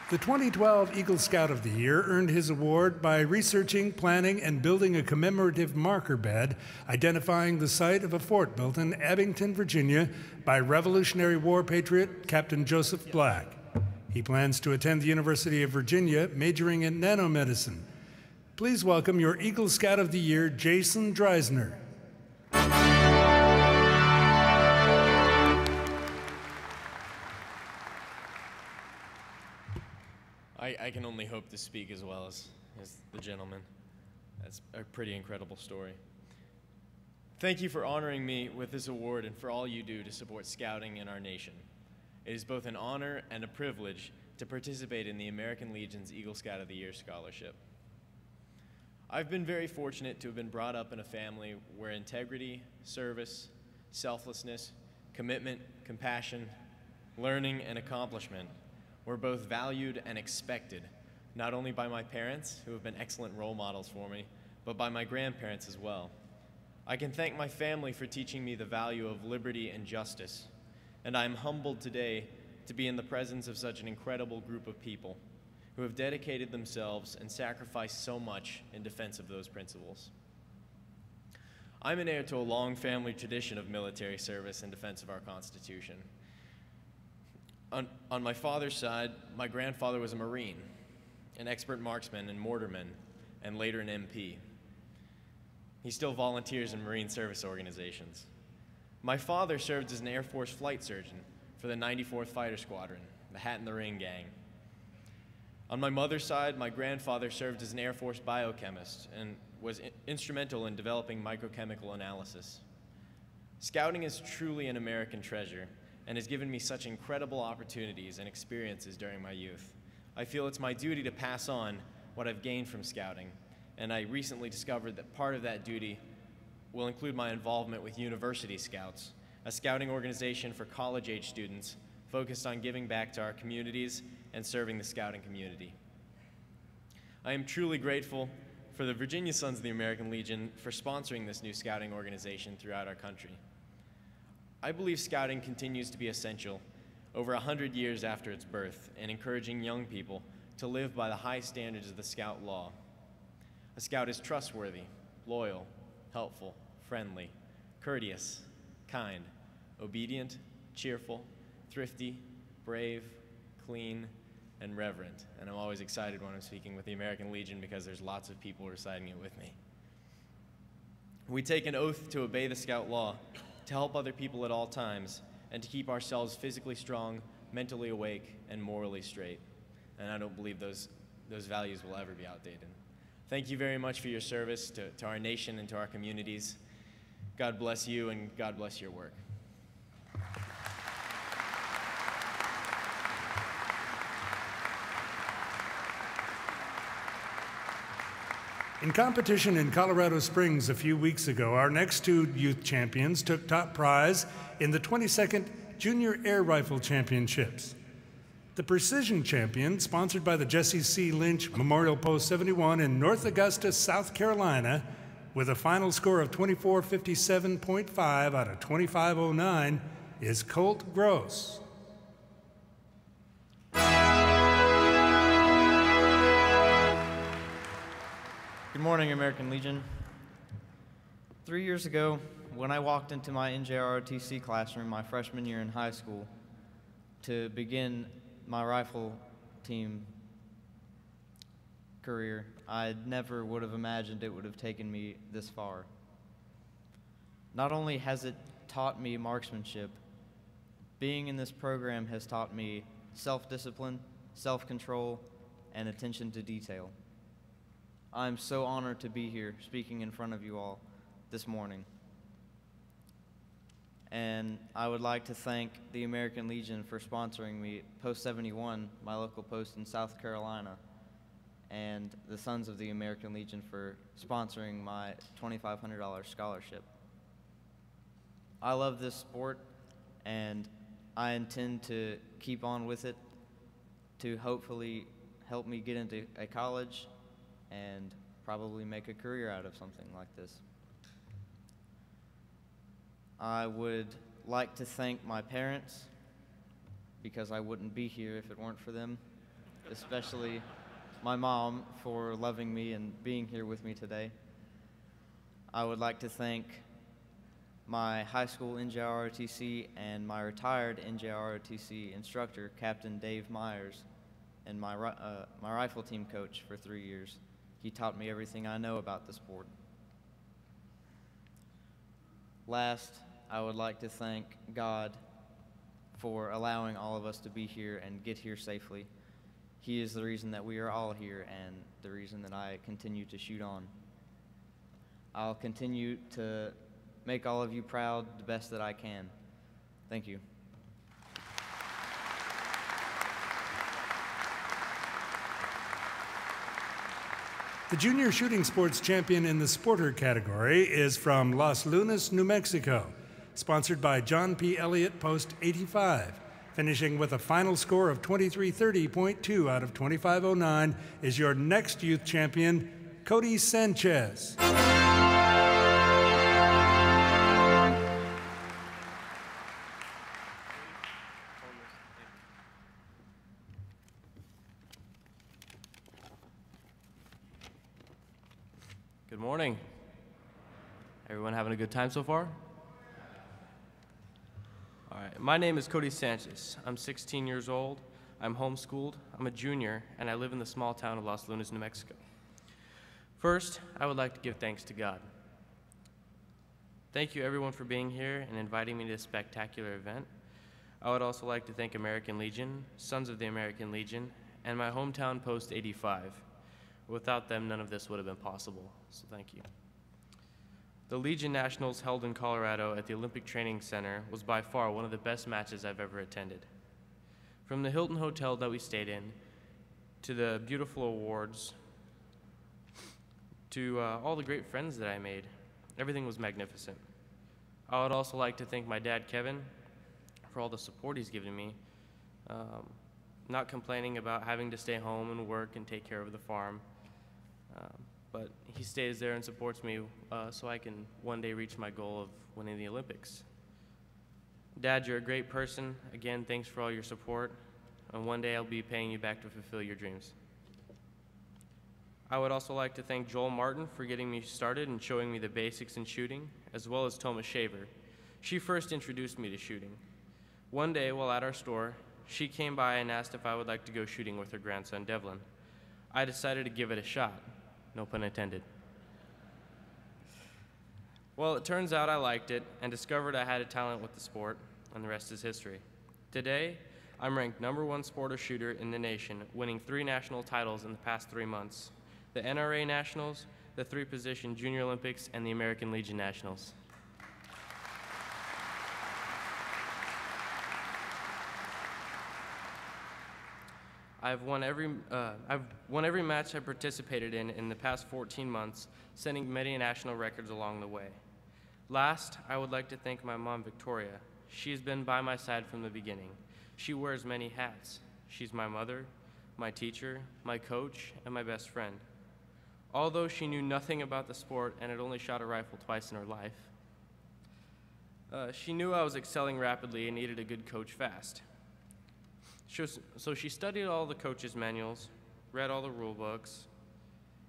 The 2012 Eagle Scout of the Year earned his award by researching, planning, and building a commemorative marker bed identifying the site of a fort built in Abington, Virginia by Revolutionary War patriot Captain Joseph Black. He plans to attend the University of Virginia, majoring in nanomedicine. Please welcome your Eagle Scout of the Year, Jason Dreisner. I can only hope to speak as well as the gentleman. That's a pretty incredible story. Thank you for honoring me with this award and for all you do to support scouting in our nation. It is both an honor and a privilege to participate in the American Legion's Eagle Scout of the Year scholarship. I've been very fortunate to have been brought up in a family where integrity, service, selflessness, commitment, compassion, learning, and accomplishment were both valued and expected, not only by my parents, who have been excellent role models for me, but by my grandparents as well. I can thank my family for teaching me the value of liberty and justice, and I am humbled today to be in the presence of such an incredible group of people who have dedicated themselves and sacrificed so much in defense of those principles. I'm an heir to a long family tradition of military service in defense of our Constitution. On my father's side, my grandfather was a Marine, an expert marksman and mortarman, and later an MP. He still volunteers in Marine service organizations. My father served as an Air Force flight surgeon for the 94th Fighter Squadron, the Hat in the Ring Gang. On my mother's side, my grandfather served as an Air Force biochemist and was instrumental in developing microchemical analysis. Scouting is truly an American treasure and has given me such incredible opportunities and experiences during my youth. I feel it's my duty to pass on what I've gained from scouting, and I recently discovered that part of that duty will include my involvement with University Scouts, a scouting organization for college-age students focused on giving back to our communities and serving the scouting community. I am truly grateful for the Virginia Sons of the American Legion for sponsoring this new scouting organization throughout our country. I believe scouting continues to be essential over 100 years after its birth in encouraging young people to live by the high standards of the Scout Law. A Scout is trustworthy, loyal, helpful, friendly, courteous, kind, obedient, cheerful, thrifty, brave, clean, and reverent. And I'm always excited when I'm speaking with the American Legion because there's lots of people reciting it with me. We take an oath to obey the Scout Law, to help other people at all times, and to keep ourselves physically strong, mentally awake, and morally straight. And I don't believe those values will ever be outdated. Thank you very much for your service to our nation and to our communities. God bless you, and God bless your work. In competition in Colorado Springs a few weeks ago, our next two youth champions took top prize in the 22nd Junior Air Rifle Championships. The Precision Champion, sponsored by the Jesse C. Lynch Memorial Post 71 in North Augusta, South Carolina, with a final score of 2457.5 out of 2509, is Colt Gross. Good morning, American Legion. 3 years ago, when I walked into my NJROTC classroom my freshman year in high school to begin my rifle team career, I never would have imagined it would have taken me this far. Not only has it taught me marksmanship, being in this program has taught me self-discipline, self-control, and attention to detail. I'm so honored to be here speaking in front of you all this morning. And I would like to thank the American Legion for sponsoring me at Post 71, my local post in South Carolina, and the Sons of the American Legion for sponsoring my $2,500 scholarship. I love this sport, and I intend to keep on with it to hopefully help me get into a college and probably make a career out of something like this. I would like to thank my parents, because I wouldn't be here if it weren't for them, especially my mom for loving me and being here with me today. I would like to thank my high school NJROTC and my retired NJROTC instructor, Captain Dave Myers, and my rifle team coach for 3 years. He taught me everything I know about the sport. Last, I would like to thank God for allowing all of us to be here and get here safely. He is the reason that we are all here and the reason that I continue to shoot on. I'll continue to make all of you proud the best that I can. Thank you. The junior shooting sports champion in the sporter category is from Los Lunas, New Mexico, sponsored by John P. Elliott, Post 85. Finishing with a final score of 2330.2 out of 2509 is your next youth champion, Cody Sanchez. Good morning. Everyone having a good time so far? All right, my name is Cody Sanchez. I'm 16 years old. I'm homeschooled. I'm a junior, and I live in the small town of Los Lunas, New Mexico. First, I would like to give thanks to God. Thank you everyone for being here and inviting me to this spectacular event. I would also like to thank American Legion, Sons of the American Legion, and my hometown Post 85. Without them, none of this would have been possible, so thank you. The Legion Nationals held in Colorado at the Olympic Training Center was by far one of the best matches I've ever attended. From the Hilton Hotel that we stayed in, to the beautiful awards, to all the great friends that I made, everything was magnificent. I would also like to thank my dad, Kevin, for all the support he's given me, not complaining about having to stay home and work and take care of the farm. But he stays there and supports me so I can one day reach my goal of winning the Olympics. Dad, you're a great person. Again, thanks for all your support. And one day I'll be paying you back to fulfill your dreams. I would also like to thank Joel Martin for getting me started and showing me the basics in shooting, as well as Thomas Shaver. She first introduced me to shooting. One day while at our store, she came by and asked if I would like to go shooting with her grandson, Devlin. I decided to give it a shot. No pun intended. Well, it turns out I liked it and discovered I had a talent with the sport, and the rest is history. Today, I'm ranked #1 sporter shooter in the nation, winning 3 national titles in the past 3 months: the NRA Nationals, the 3-position Junior Olympics, and the American Legion Nationals. I've won every match I participated in the past 14 months, setting many national records along the way. Last, I would like to thank my mom, Victoria. She's been by my side from the beginning. She wears many hats. She's my mother, my teacher, my coach, and my best friend. Although she knew nothing about the sport and had only shot a rifle twice in her life, she knew I was excelling rapidly and needed a good coach fast. So she studied all the coaches' manuals, read all the rule books,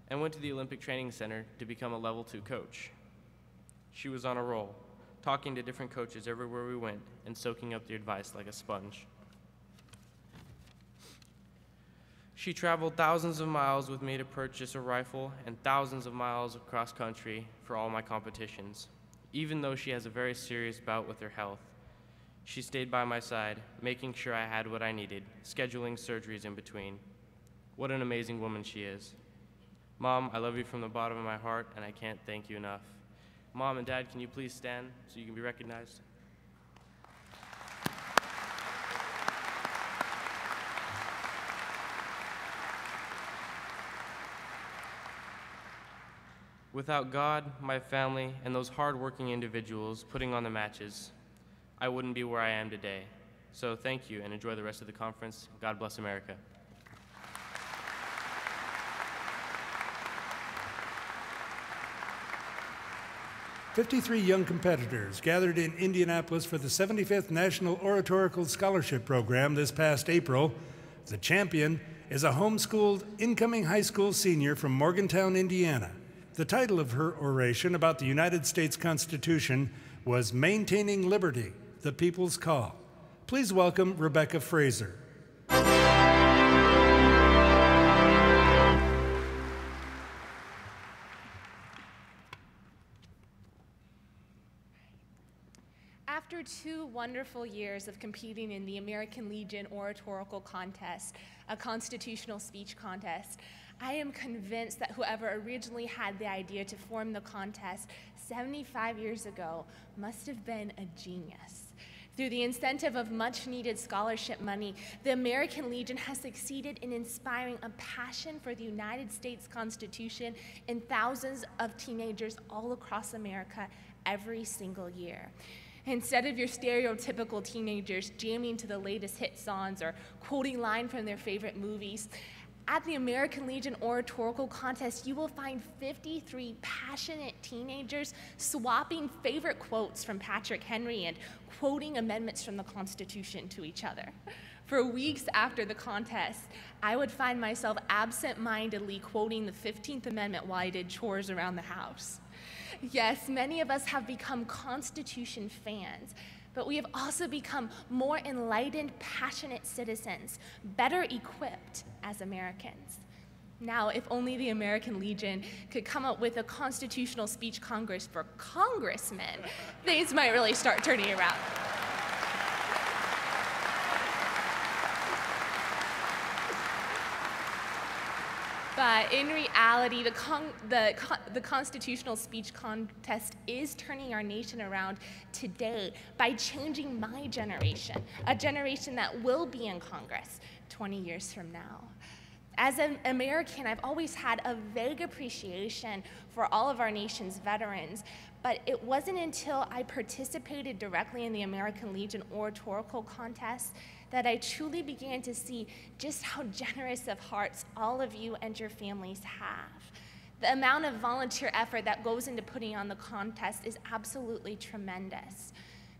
and went to the Olympic Training Center to become a level 2 coach. She was on a roll, talking to different coaches everywhere we went and soaking up the advice like a sponge. She traveled thousands of miles with me to purchase a rifle and thousands of miles across country for all my competitions. Even though she has a very serious bout with her health, she stayed by my side, making sure I had what I needed, scheduling surgeries in between. What an amazing woman she is. Mom, I love you from the bottom of my heart, and I can't thank you enough. Mom and Dad, can you please stand so you can be recognized? Without God, my family, and those hard-working individuals putting on the matches, I wouldn't be where I am today. So thank you and enjoy the rest of the conference. God bless America. "53 young competitors gathered in Indianapolis for the 75th National Oratorical Scholarship Program this past April. The champion is a homeschooled incoming high school senior from Morgantown, Indiana. The title of her oration about the United States Constitution was "Maintaining Liberty, the People's Call." Please welcome Rebecca Fraser. After 2 wonderful years of competing in the American Legion Oratorical Contest, a constitutional speech contest, I am convinced that whoever originally had the idea to form the contest 75 years ago must have been a genius. Through the incentive of much-needed scholarship money, the American Legion has succeeded in inspiring a passion for the United States Constitution in thousands of teenagers all across America every single year. Instead of your stereotypical teenagers jamming to the latest hit songs or quoting lines from their favorite movies, at the American Legion Oratorical Contest, you will find 53 passionate teenagers swapping favorite quotes from Patrick Henry and quoting amendments from the Constitution to each other. For weeks after the contest, I would find myself absent-mindedly quoting the 15th Amendment while I did chores around the house. Yes, many of us have become Constitution fans, but we have also become more enlightened, passionate citizens, better equipped as Americans. Now, if only the American Legion could come up with a constitutional speech congress for congressmen, things might really start turning around. But in reality, the Constitutional Speech Contest is turning our nation around today by changing my generation, a generation that will be in Congress 20 years from now. As an American, I've always had a vague appreciation for all of our nation's veterans, but it wasn't until I participated directly in the American Legion Oratorical Contest that I truly began to see just how generous of hearts all of you and your families have. The amount of volunteer effort that goes into putting on the contest is absolutely tremendous.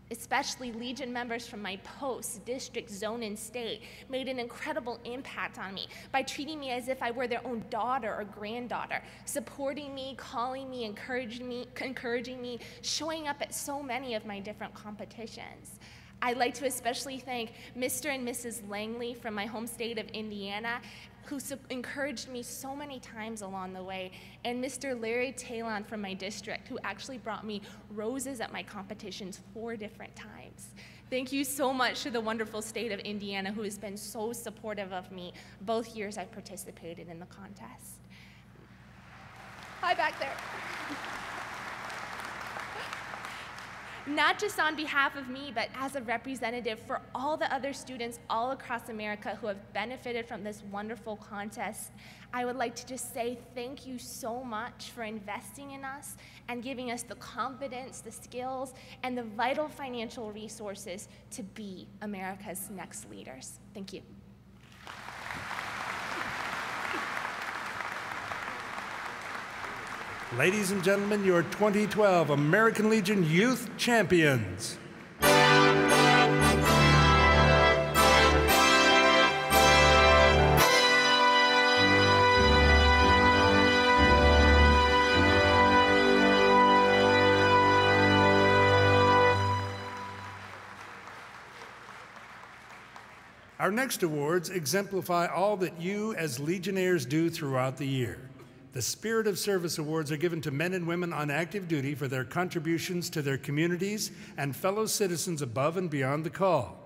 Especially Legion members from my post, district, zone, and state made an incredible impact on me by treating me as if I were their own daughter or granddaughter, supporting me, calling me, encouraging me, showing up at so many of my different competitions. I'd like to especially thank Mr. and Mrs. Langley from my home state of Indiana, who encouraged me so many times along the way, and Mr. Larry Talon from my district, who actually brought me roses at my competitions 4 different times. Thank you so much to the wonderful state of Indiana, who has been so supportive of me both years I participated in the contest. Hi back there. Not just on behalf of me, but as a representative for all the other students all across America who have benefited from this wonderful contest, I would like to just say thank you so much for investing in us and giving us the confidence, the skills, and the vital financial resources to be America's next leaders. Thank you. Ladies and gentlemen, your 2012 American Legion Youth Champions. Our next awards exemplify all that you as Legionnaires do throughout the year. The Spirit of Service Awards are given to men and women on active duty for their contributions to their communities and fellow citizens above and beyond the call.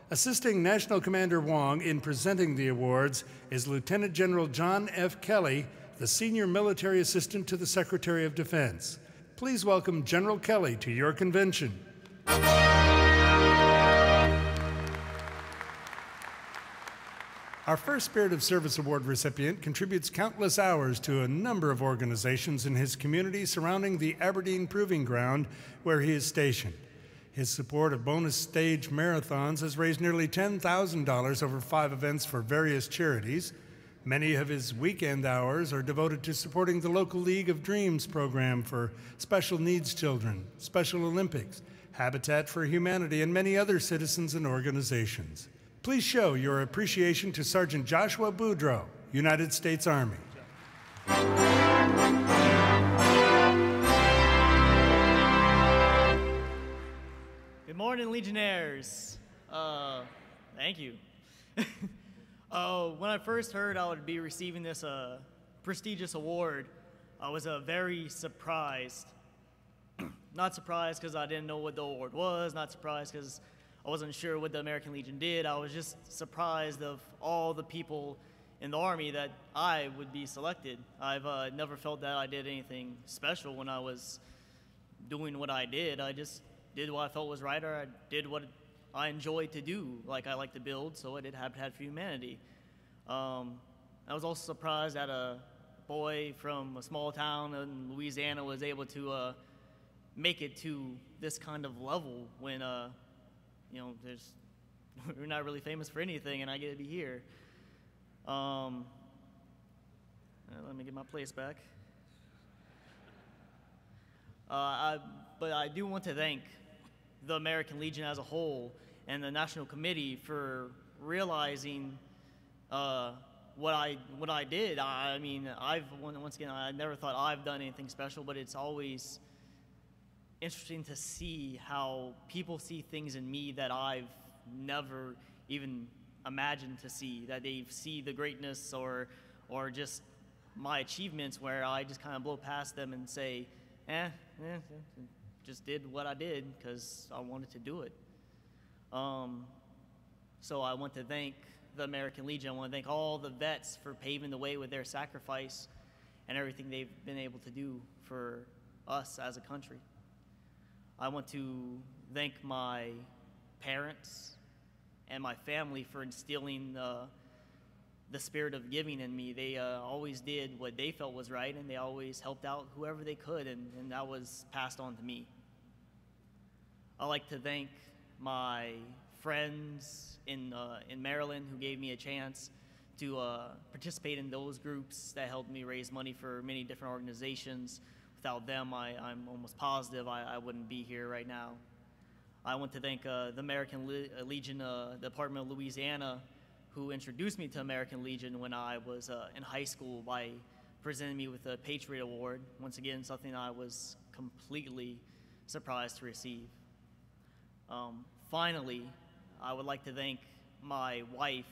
Assisting National Commander Wong in presenting the awards is Lieutenant General John F. Kelly the Senior Military Assistant to the Secretary of Defense. Please welcome General Kelly to your convention. Our first Spirit of Service Award recipient contributes countless hours to a number of organizations in his community surrounding the Aberdeen Proving Ground where he is stationed. His support of bonus stage marathons has raised nearly $10,000 over 5 events for various charities. Many of his weekend hours are devoted to supporting the local League of Dreams program for special needs children, Special Olympics, Habitat for Humanity, and many other citizens and organizations. Please show your appreciation to Sergeant Joshua Boudreau, United States Army. Good morning, Legionnaires. Thank you. When I first heard I would be receiving this prestigious award, I was very surprised. Not surprised because I didn't know what the award was, not surprised because I wasn't sure what the American Legion did. I was just surprised of all the people in the Army that I would be selected. I've never felt that I did anything special when I was doing what I did. I just did what I felt was right, or I did what I enjoyed to do. Like I like to build, so I did Habitat for Humanity. I was also surprised that a boy from a small town in Louisiana was able to make it to this kind of level when, you know, we're not really famous for anything, and I get to be here. Let me get my place back. But I do want to thank the American Legion as a whole and the National Committee for realizing what I did. I mean, once again, I never thought I've done anything special, but it's always interesting to see how people see things in me that I've never even imagined to see, that they see the greatness or just my achievements where I just kind of blow past them and say, just did what I did because I wanted to do it. So I want to thank the American Legion. I want to thank all the vets for paving the way with their sacrifice and everything they've been able to do for us as a country. I want to thank my parents and my family for instilling the spirit of giving in me. They always did what they felt was right, and they always helped out whoever they could, and that was passed on to me. I'd like to thank my friends in Maryland who gave me a chance to participate in those groups that helped me raise money for many different organizations. Without them, I'm almost positive I wouldn't be here right now. I want to thank the American Legion Department of Louisiana, who introduced me to American Legion when I was in high school by presenting me with the Patriot Award. Once again, something I was completely surprised to receive. Finally, I would like to thank my wife.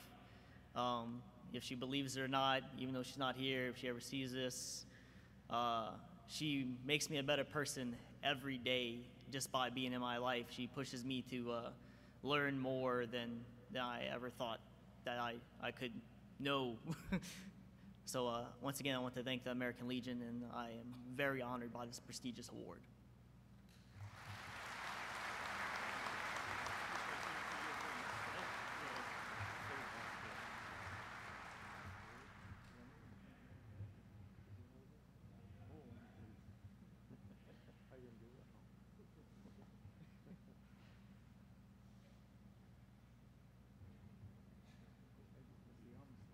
If she believes it or not, even though she's not here, if she ever sees this, she makes me a better person every day just by being in my life. She pushes me to learn more than I ever thought that I could know. So once again, I want to thank the American Legion, and I am very honored by this prestigious award.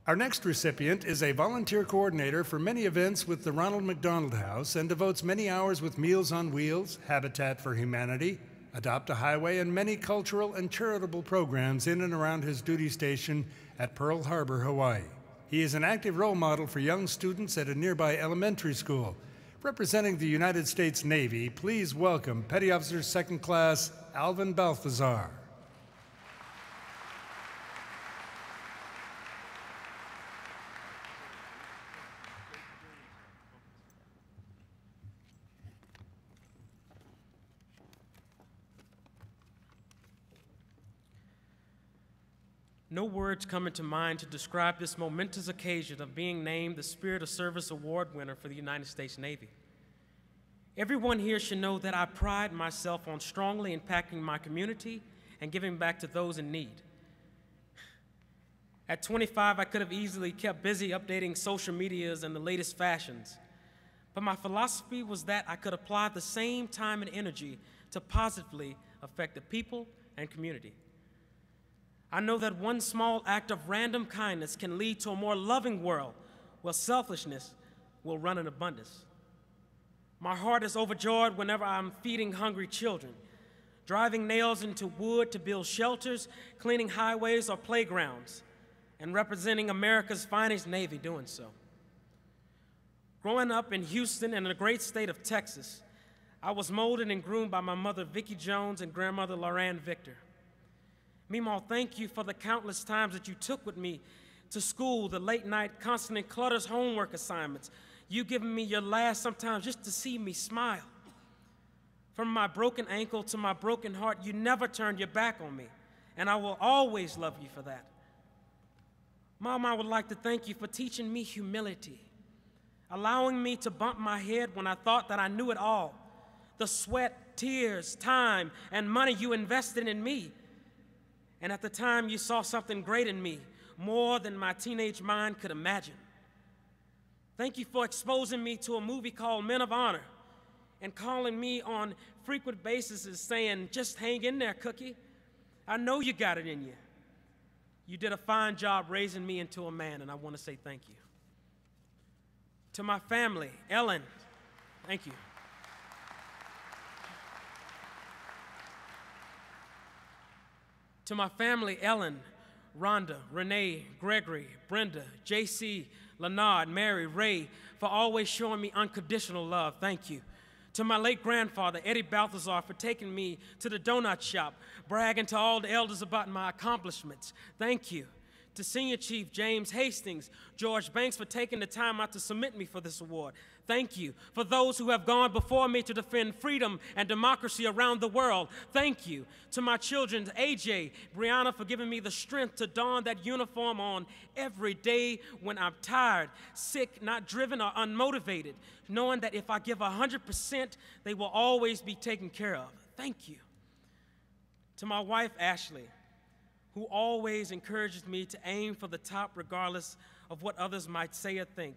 Our next recipient is a volunteer coordinator for many events with the Ronald McDonald House and devotes many hours with Meals on Wheels, Habitat for Humanity, Adopt a Highway, and many cultural and charitable programs in and around his duty station at Pearl Harbor, Hawaii. He is an active role model for young students at a nearby elementary school. Representing the United States Navy, please welcome Petty Officer Second Class Alvin Balthazar. No words come into mind to describe this momentous occasion of being named the Spirit of Service Award winner for the United States Navy. Everyone here should know that I pride myself on strongly impacting my community and giving back to those in need. At 25, I could have easily kept busy updating social medias and the latest fashions. But my philosophy was that I could apply the same time and energy to positively affect the people and community. I know that one small act of random kindness can lead to a more loving world where selfishness will run in abundance. My heart is overjoyed whenever I'm feeding hungry children, driving nails into wood to build shelters, cleaning highways or playgrounds, and representing America's finest Navy doing so. Growing up in Houston and in the great state of Texas, I was molded and groomed by my mother, Vicki Jones, and grandmother, Loran Victor. Meemaw, thank you for the countless times that you took with me to school, the late night, constant clutters homework assignments, you giving me your last sometimes just to see me smile. From my broken ankle to my broken heart, you never turned your back on me, and I will always love you for that. Mom, I would like to thank you for teaching me humility, allowing me to bump my head when I thought that I knew it all. The sweat, tears, time, and money you invested in me. And at the time, you saw something great in me, more than my teenage mind could imagine. Thank you for exposing me to a movie called Men of Honor and calling me on frequent basis saying, just hang in there, Cookie. I know you got it in you. You did a fine job raising me into a man, and I want to say thank you. To my family, Ellen, thank you. To my family, Ellen, Rhonda, Renee, Gregory, Brenda, JC, Leonard, Mary, Ray, for always showing me unconditional love, thank you. To my late grandfather, Eddie Balthazar, for taking me to the donut shop, bragging to all the elders about my accomplishments, thank you. To Senior Chief James Hastings, George Banks, for taking the time out to submit me for this award. Thank you. For those who have gone before me to defend freedom and democracy around the world, thank you. To my children, AJ, Brianna, for giving me the strength to don that uniform on every day when I'm tired, sick, not driven, or unmotivated, knowing that if I give 100%, they will always be taken care of. Thank you. To my wife, Ashley, who always encourages me to aim for the top regardless of what others might say or think.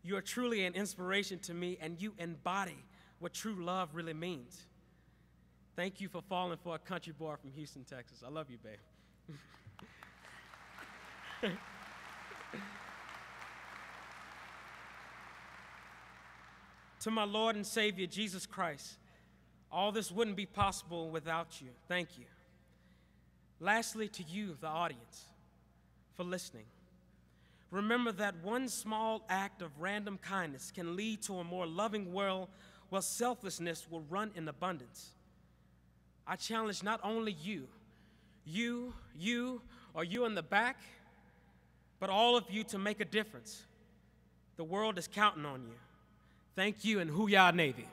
You are truly an inspiration to me, and you embody what true love really means. Thank you for falling for a country boy from Houston, Texas. I love you, babe. To my Lord and Savior, Jesus Christ, all this wouldn't be possible without you. Thank you. Lastly, to you, the audience, for listening. Remember that one small act of random kindness can lead to a more loving world where selflessness will run in abundance. I challenge not only you, or you in the back, but all of you to make a difference. The world is counting on you. Thank you, and Hoo-Yah Navy.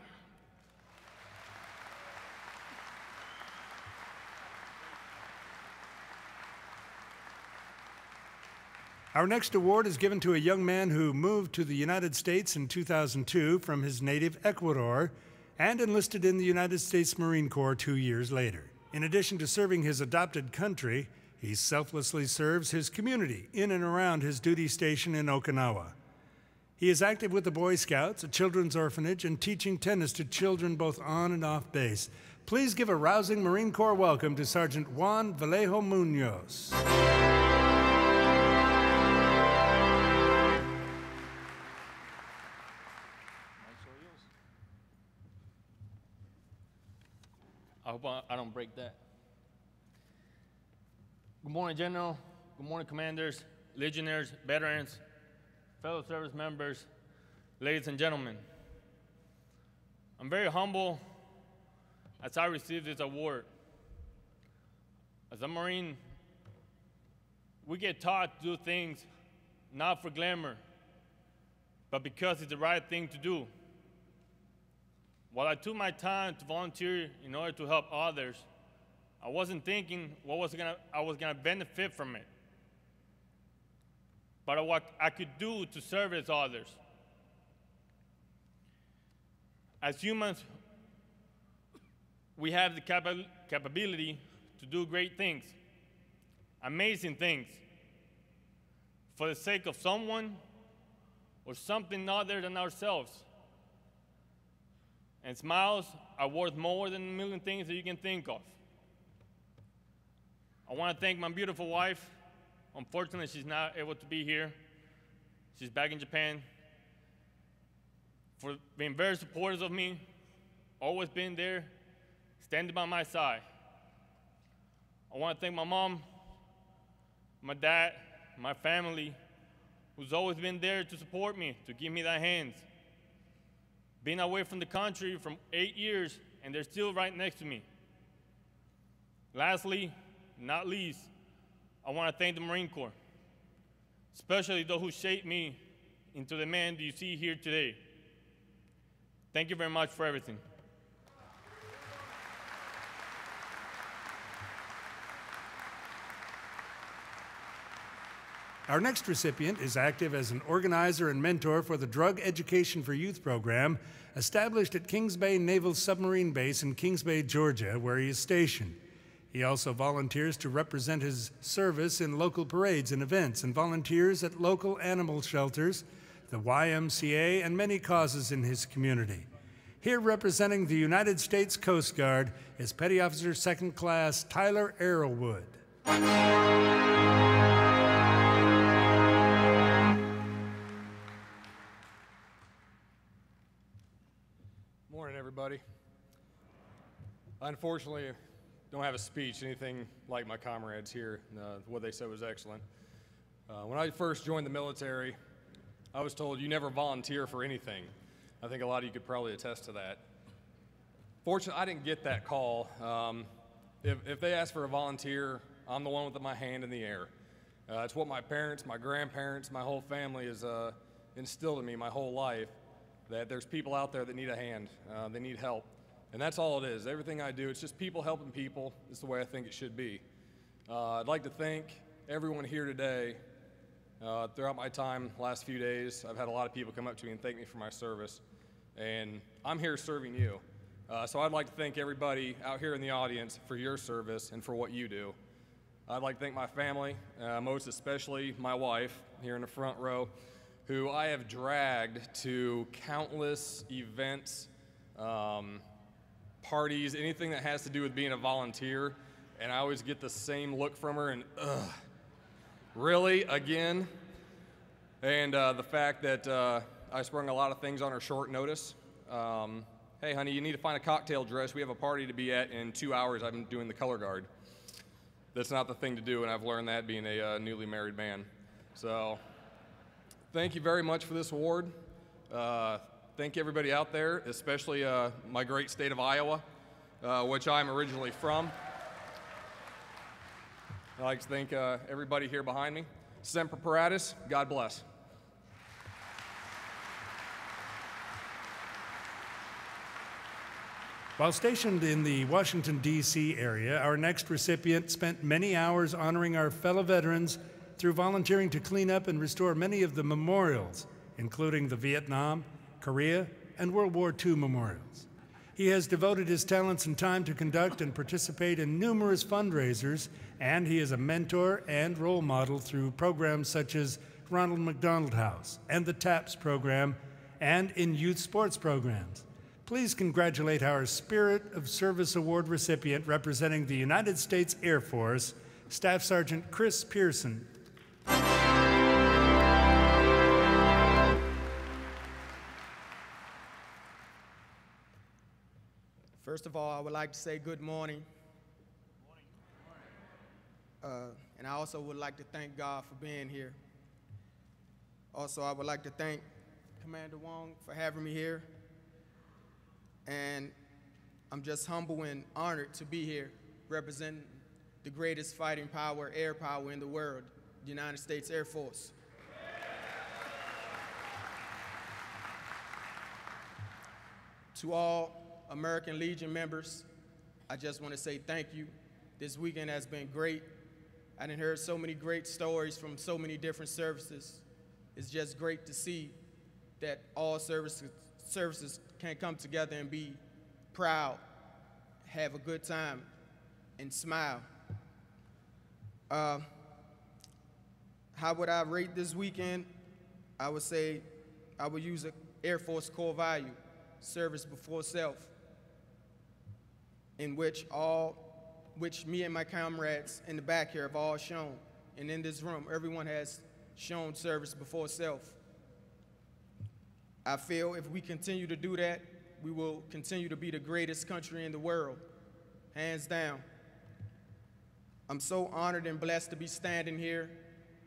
Our next award is given to a young man who moved to the United States in 2002 from his native Ecuador and enlisted in the United States Marine Corps 2 years later. In addition to serving his adopted country, he selflessly serves his community in and around his duty station in Okinawa. He is active with the Boy Scouts, a children's orphanage, and teaching tennis to children both on and off base. Please give a rousing Marine Corps welcome to Sergeant Juan Vallejo Munoz. I hope I don't break that. Good morning, General. Good morning, Commanders, Legionnaires, veterans, fellow service members, ladies and gentlemen. I'm very humble as I receive this award. As a Marine, we get taught to do things not for glamour, but because it's the right thing to do. While I took my time to volunteer in order to help others, I wasn't thinking I was gonna benefit from it, but what I could do to service others. As humans, we have the capability to do great things, amazing things, for the sake of someone or something other than ourselves. And smiles are worth more than a million things that you can think of. I want to thank my beautiful wife. Unfortunately, she's not able to be here. She's back in Japan. For being very supportive of me, always been there, standing by my side. I want to thank my mom, my dad, my family, who's always been there to support me, to give me that hand. Been away from the country for 8 years, and they're still right next to me. Lastly, not least, I want to thank the Marine Corps, especially those who shaped me into the man that you see here today. Thank you very much for everything. Our next recipient is active as an organizer and mentor for the Drug Education for Youth program established at Kings Bay Naval Submarine Base in Kings Bay, Georgia, where he is stationed. He also volunteers to represent his service in local parades and events and volunteers at local animal shelters, the YMCA, and many causes in his community. Here representing the United States Coast Guard is Petty Officer Second Class Tyler Arrowwood. Morning, everybody. Unfortunately, don't have a speech, anything like my comrades here. What they said was excellent. When I first joined the military, I was told you never volunteer for anything. I think a lot of you could probably attest to that. Fortunately, I didn't get that call. If they ask for a volunteer, I'm the one with my hand in the air. It's what my parents, my grandparents, my whole family has instilled in me my whole life, that there's people out there that need a hand, they need help. And that's all it is. Everything I do, it's just people helping people. It's the way I think it should be. I'd like to thank everyone here today. Throughout my time, last few days, I've had a lot of people come up to me and thank me for my service. And I'm here serving you. So I'd like to thank everybody out here in the audience for your service and for what you do. I'd like to thank my family, most especially my wife here in the front row, who I have dragged to countless events, parties, anything that has to do with being a volunteer, and I always get the same look from her and, ugh, really, again? And the fact that I sprung a lot of things on her short notice. Hey, honey, you need to find a cocktail dress. We have a party to be at in 2 hours. I'm doing the color guard. That's not the thing to do, and I've learned that being a newly married man. So thank you very much for this award. Thank everybody out there, especially my great state of Iowa, which I'm originally from. I'd like to thank everybody here behind me. Semper Paratus, God bless. While stationed in the Washington, D.C. area, our next recipient spent many hours honoring our fellow veterans through volunteering to clean up and restore many of the memorials, including the Vietnam, Korea, and World War II memorials. He has devoted his talents and time to conduct and participate in numerous fundraisers, and he is a mentor and role model through programs such as Ronald McDonald House and the TAPS program, and in youth sports programs. Please congratulate our Spirit of Service Award recipient representing the United States Air Force, Staff Sergeant Chris Pearson. First of all, I would like to say good morning. And I also would like to thank God for being here. Also, I would like to thank Commander Wong for having me here. And I'm just humble and honored to be here representing the greatest fighting power, air power in the world, the United States Air Force. To all American Legion members, I just want to say thank you This weekend has been great. I done heard so many great stories from so many different services. It's just great to see that all services can come together and be proud, have a good time, and smile. How would I rate this weekend? I would say I would use an Air Force core value, service before self, in which me and my comrades in the back here have all shown. And in this room, everyone has shown service before self. I feel if we continue to do that, we will continue to be the greatest country in the world, hands down. I'm so honored and blessed to be standing here,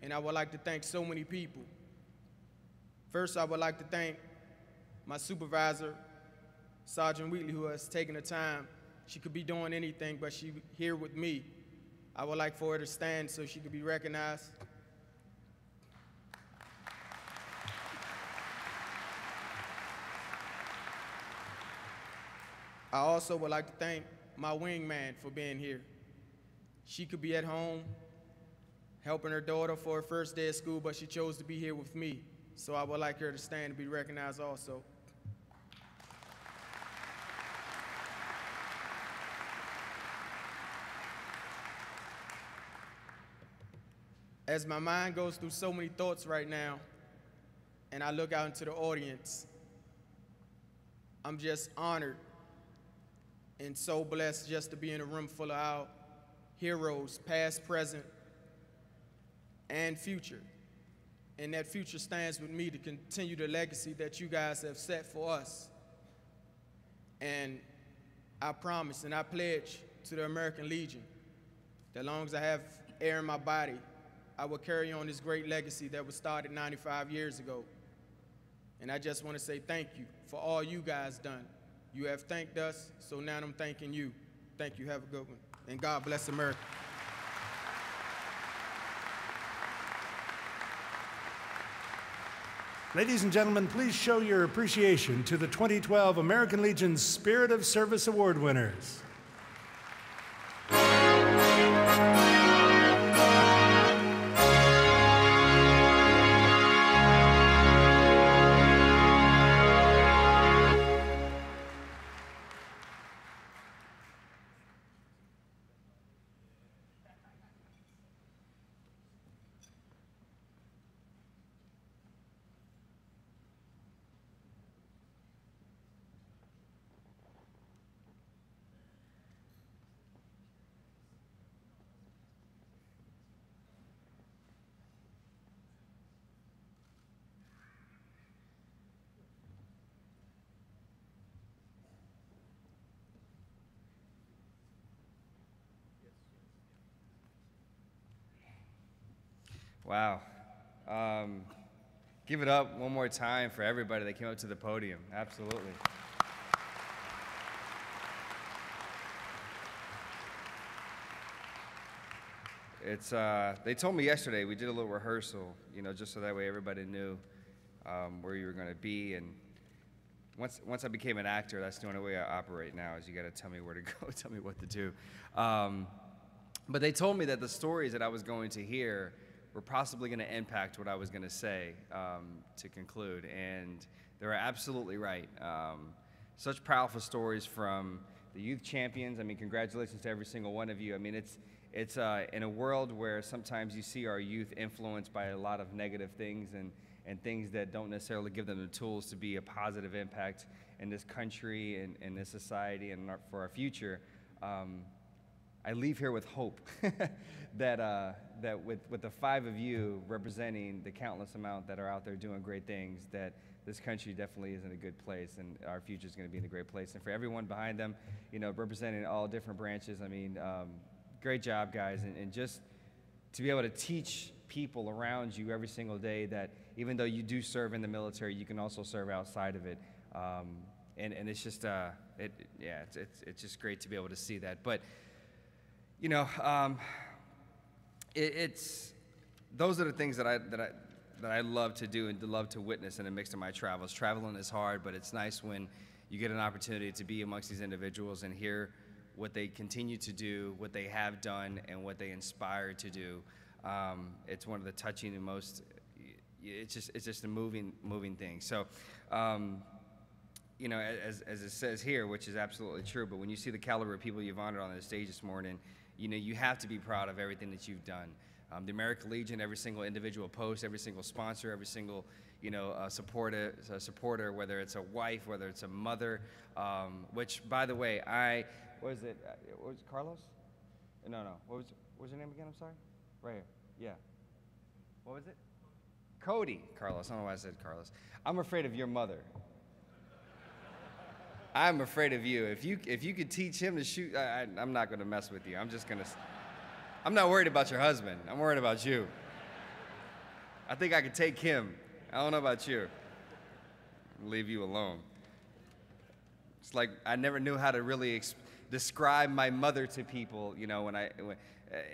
and I would like to thank so many people. First, I would like to thank my supervisor, Sergeant Wheatley, who has taken the time. She could be doing anything, but she's here with me. I would like for her to stand so she could be recognized. I also would like to thank my wingman for being here. She could be at home helping her daughter for her first day of school, but she chose to be here with me. So I would like her to stand and be recognized also. As my mind goes through so many thoughts right now, and I look out into the audience, I'm just honored and so blessed just to be in a room full of our heroes, past, present, and future. And that future stands with me to continue the legacy that you guys have set for us. And I promise and I pledge to the American Legion that as long as I have air in my body, I will carry on this great legacy that was started 95 years ago. And I just want to say thank you for all you guys done. You have thanked us, so now I'm thanking you. Thank you, have a good one. And God bless America. Ladies and gentlemen, please show your appreciation to the 2012 American Legion Spirit of Service Award winners. Wow. Give it up one more time for everybody that came up to the podium. Absolutely. They told me yesterday, we did a little rehearsal, just so that way everybody knew where you were going to be. And once I became an actor, that's the only way I operate now, is you got to tell me where to go, tell me what to do. But they told me that the stories that I was going to hear were possibly going to impact what I was going to say to conclude, and they were absolutely right. Such powerful stories from the youth champions. I mean, congratulations to every single one of you. I mean, it's in a world where sometimes you see our youth influenced by a lot of negative things and things that don't necessarily give them the tools to be a positive impact in this country and in this society and for our future. I leave here with hope that with the 5 of you representing the countless amount that are out there doing great things, that this country definitely is in a good place, and our future is going to be in a great place. And for everyone behind them, representing all different branches, I mean, great job, guys. And just to be able to teach people around you every single day that even though you do serve in the military, you can also serve outside of it. And it's just, it's just great to be able to see that. But those are the things that I love to do and love to witness in the mix of my travels. Traveling is hard, but it's nice when you get an opportunity to be amongst these individuals and hear what they continue to do, what they have done, and what they inspire to do. It's one of the touching and most, it's just a moving thing. So, you know, as it says here, which is absolutely true, but when you see the caliber of people you've honored on the stage this morning, you know, you have to be proud of everything that you've done. The American Legion, every single individual post, every single sponsor, every single, you know, supporter, whether it's a wife, whether it's a mother, which, by the way, what was it Carlos? No. What was your name again? I'm sorry? Right here. Yeah. What was it? Cody. Carlos. I don't know why I said Carlos. I'm afraid of your mother. I'm afraid of you. If you could teach him to shoot, I'm not going to mess with you. I'm not worried about your husband. I'm worried about you. I think I could take him. I don't know about you. I'll leave you alone. It's like I never knew how to really describe my mother to people, you know,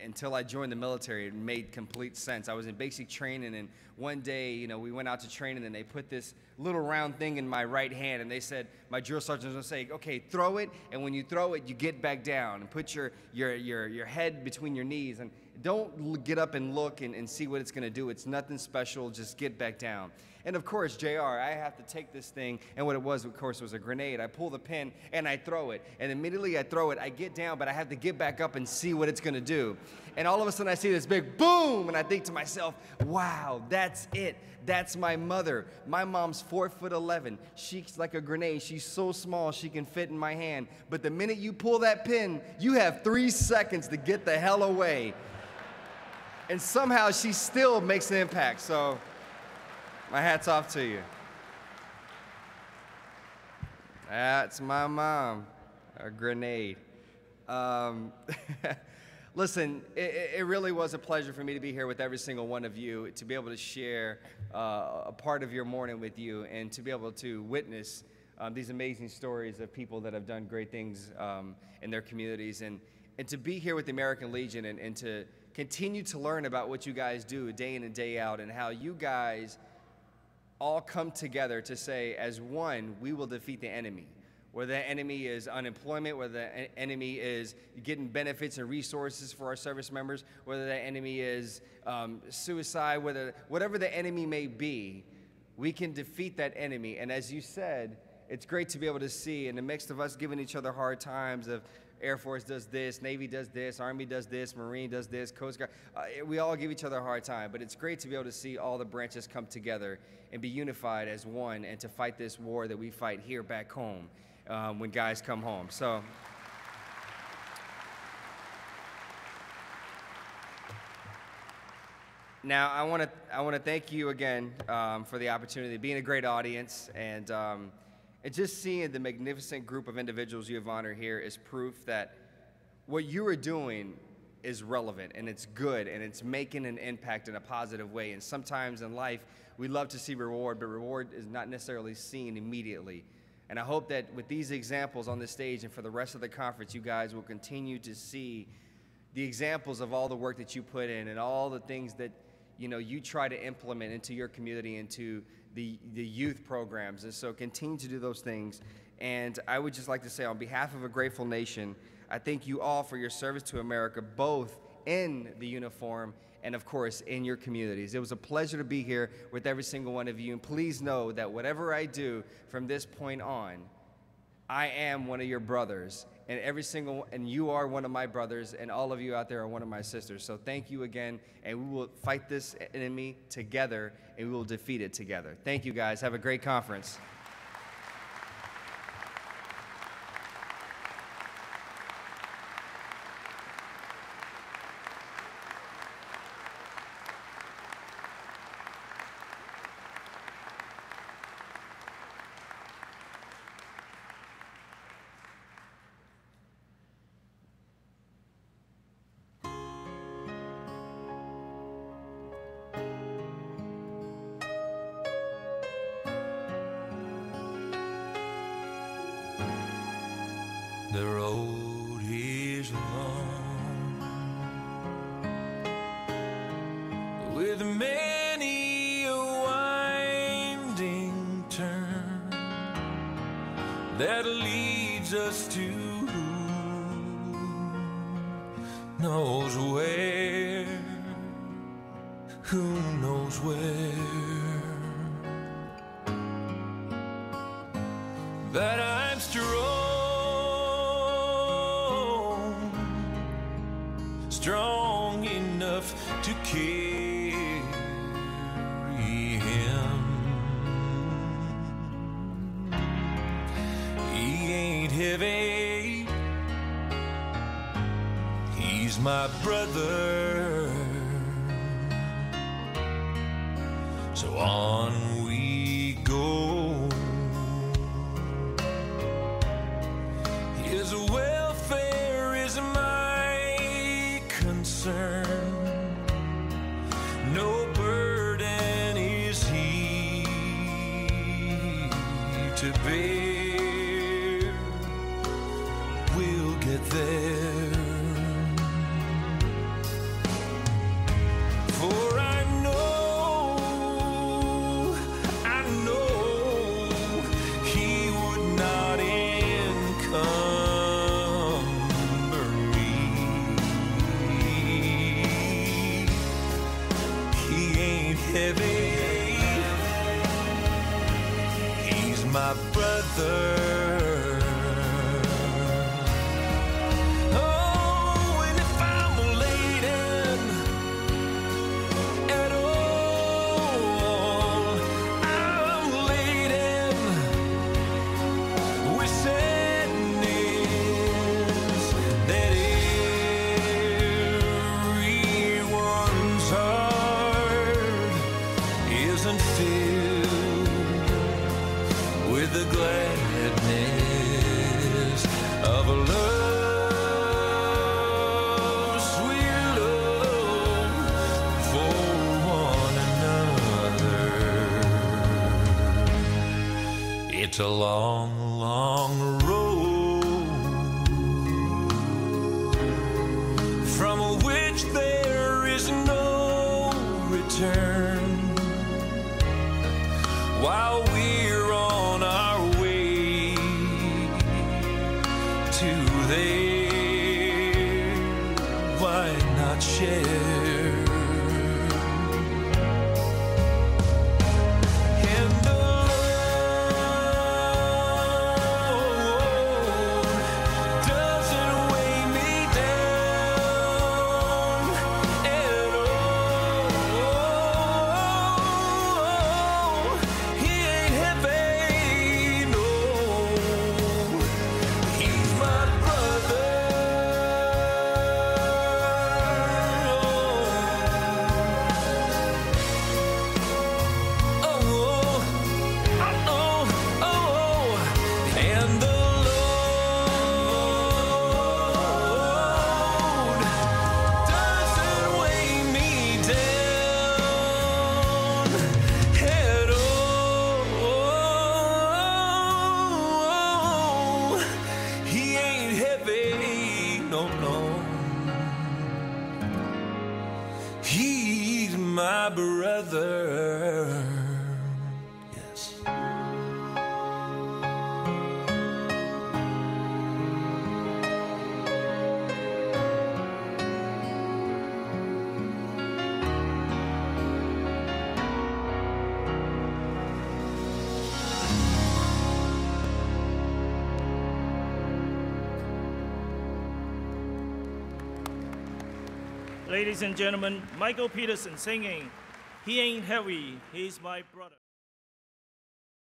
until I joined the military. It made complete sense. I was in basic training, and one day, you know, we went out to training, and they put this little round thing in my right hand, and they said, my drill sergeant was gonna say, okay, throw it, and when you throw it, you get back down, and put your head between your knees, and don't get up and look and see what it's gonna do. It's nothing special, just get back down. And of course, JR, I have to take this thing, and what it was, of course, was a grenade. I pull the pin, and I throw it. And immediately I throw it, I get down, but I have to get back up and see what it's gonna do. And all of a sudden I see this big boom, and I think to myself, wow, that's it. That's my mother. My mom's 4'11". She's like a grenade. She's so small she can fit in my hand. But the minute you pull that pin, you have 3 seconds to get the hell away. And somehow she still makes an impact. So my hat's off to you. That's my mom, a grenade. Listen, it really was a pleasure for me to be here with every single one of you, to be able to share a part of your morning with you, and to be able to witness these amazing stories of people that have done great things in their communities, and to be here with the American Legion and to continue to learn about what you guys do day in and day out, and how you guys all come together to say, as one, we will defeat the enemy. Whether the enemy is unemployment, whether the enemy is getting benefits and resources for our service members, whether the enemy is suicide, whatever the enemy may be, we can defeat that enemy. And as you said, it's great to be able to see, in the midst of us giving each other hard times, of Air Force does this, Navy does this, Army does this, Marine does this, Coast Guard, we all give each other a hard time, but it's great to be able to see all the branches come together and be unified as one, and to fight this war that we fight here back home when guys come home. So now I want to thank you again for the opportunity, being a great audience, and just seeing the magnificent group of individuals you have honored here is proof that what you are doing is relevant, and it's good, and it's making an impact in a positive way. And sometimes in life, we love to see reward, but reward is not necessarily seen immediately. And I hope that with these examples on the stage and for the rest of the conference, you guys will continue to see the examples of all the work that you put in, and all the things that, you know, you try to implement into your community, into the youth programs. And so continue to do those things. And I would just like to say, on behalf of a grateful nation, I thank you all for your service to America, both in the uniform and, of course, in your communities. It was a pleasure to be here with every single one of you. And please know that whatever I do from this point on, I am one of your brothers, and you are one of my brothers, and all of you out there are one of my sisters. So thank you again, and we will fight this enemy together, and we will defeat it together. Thank you, guys. Have a great conference. The road is long, with many a winding turn that leads us to knows where, who knows where, but I'm strong enough to carry him. He ain't heavy, he's my brother, so on we go. His welfare is my concern, no burden is he to bear. We'll get there, for I know he would not encumber me. He ain't heavy, he's my brother. Oh, and if I'm laden at all, I'm laden with sadness that everyone's heart isn't filled with the gladness of a love, sweet love for one another. It's a long, long road from which there is no return. While we're on our way to there, why not share? And the Lord doesn't weigh me down at all. He ain't heavy, no. He's my brother. Oh, oh, oh, oh. And the Lord doesn't weigh me down at all. He ain't heavy, no, no. He's my brother. Yes. Ladies and gentlemen, Michael Peterson singing, "He Ain't Heavy, He's My Brother."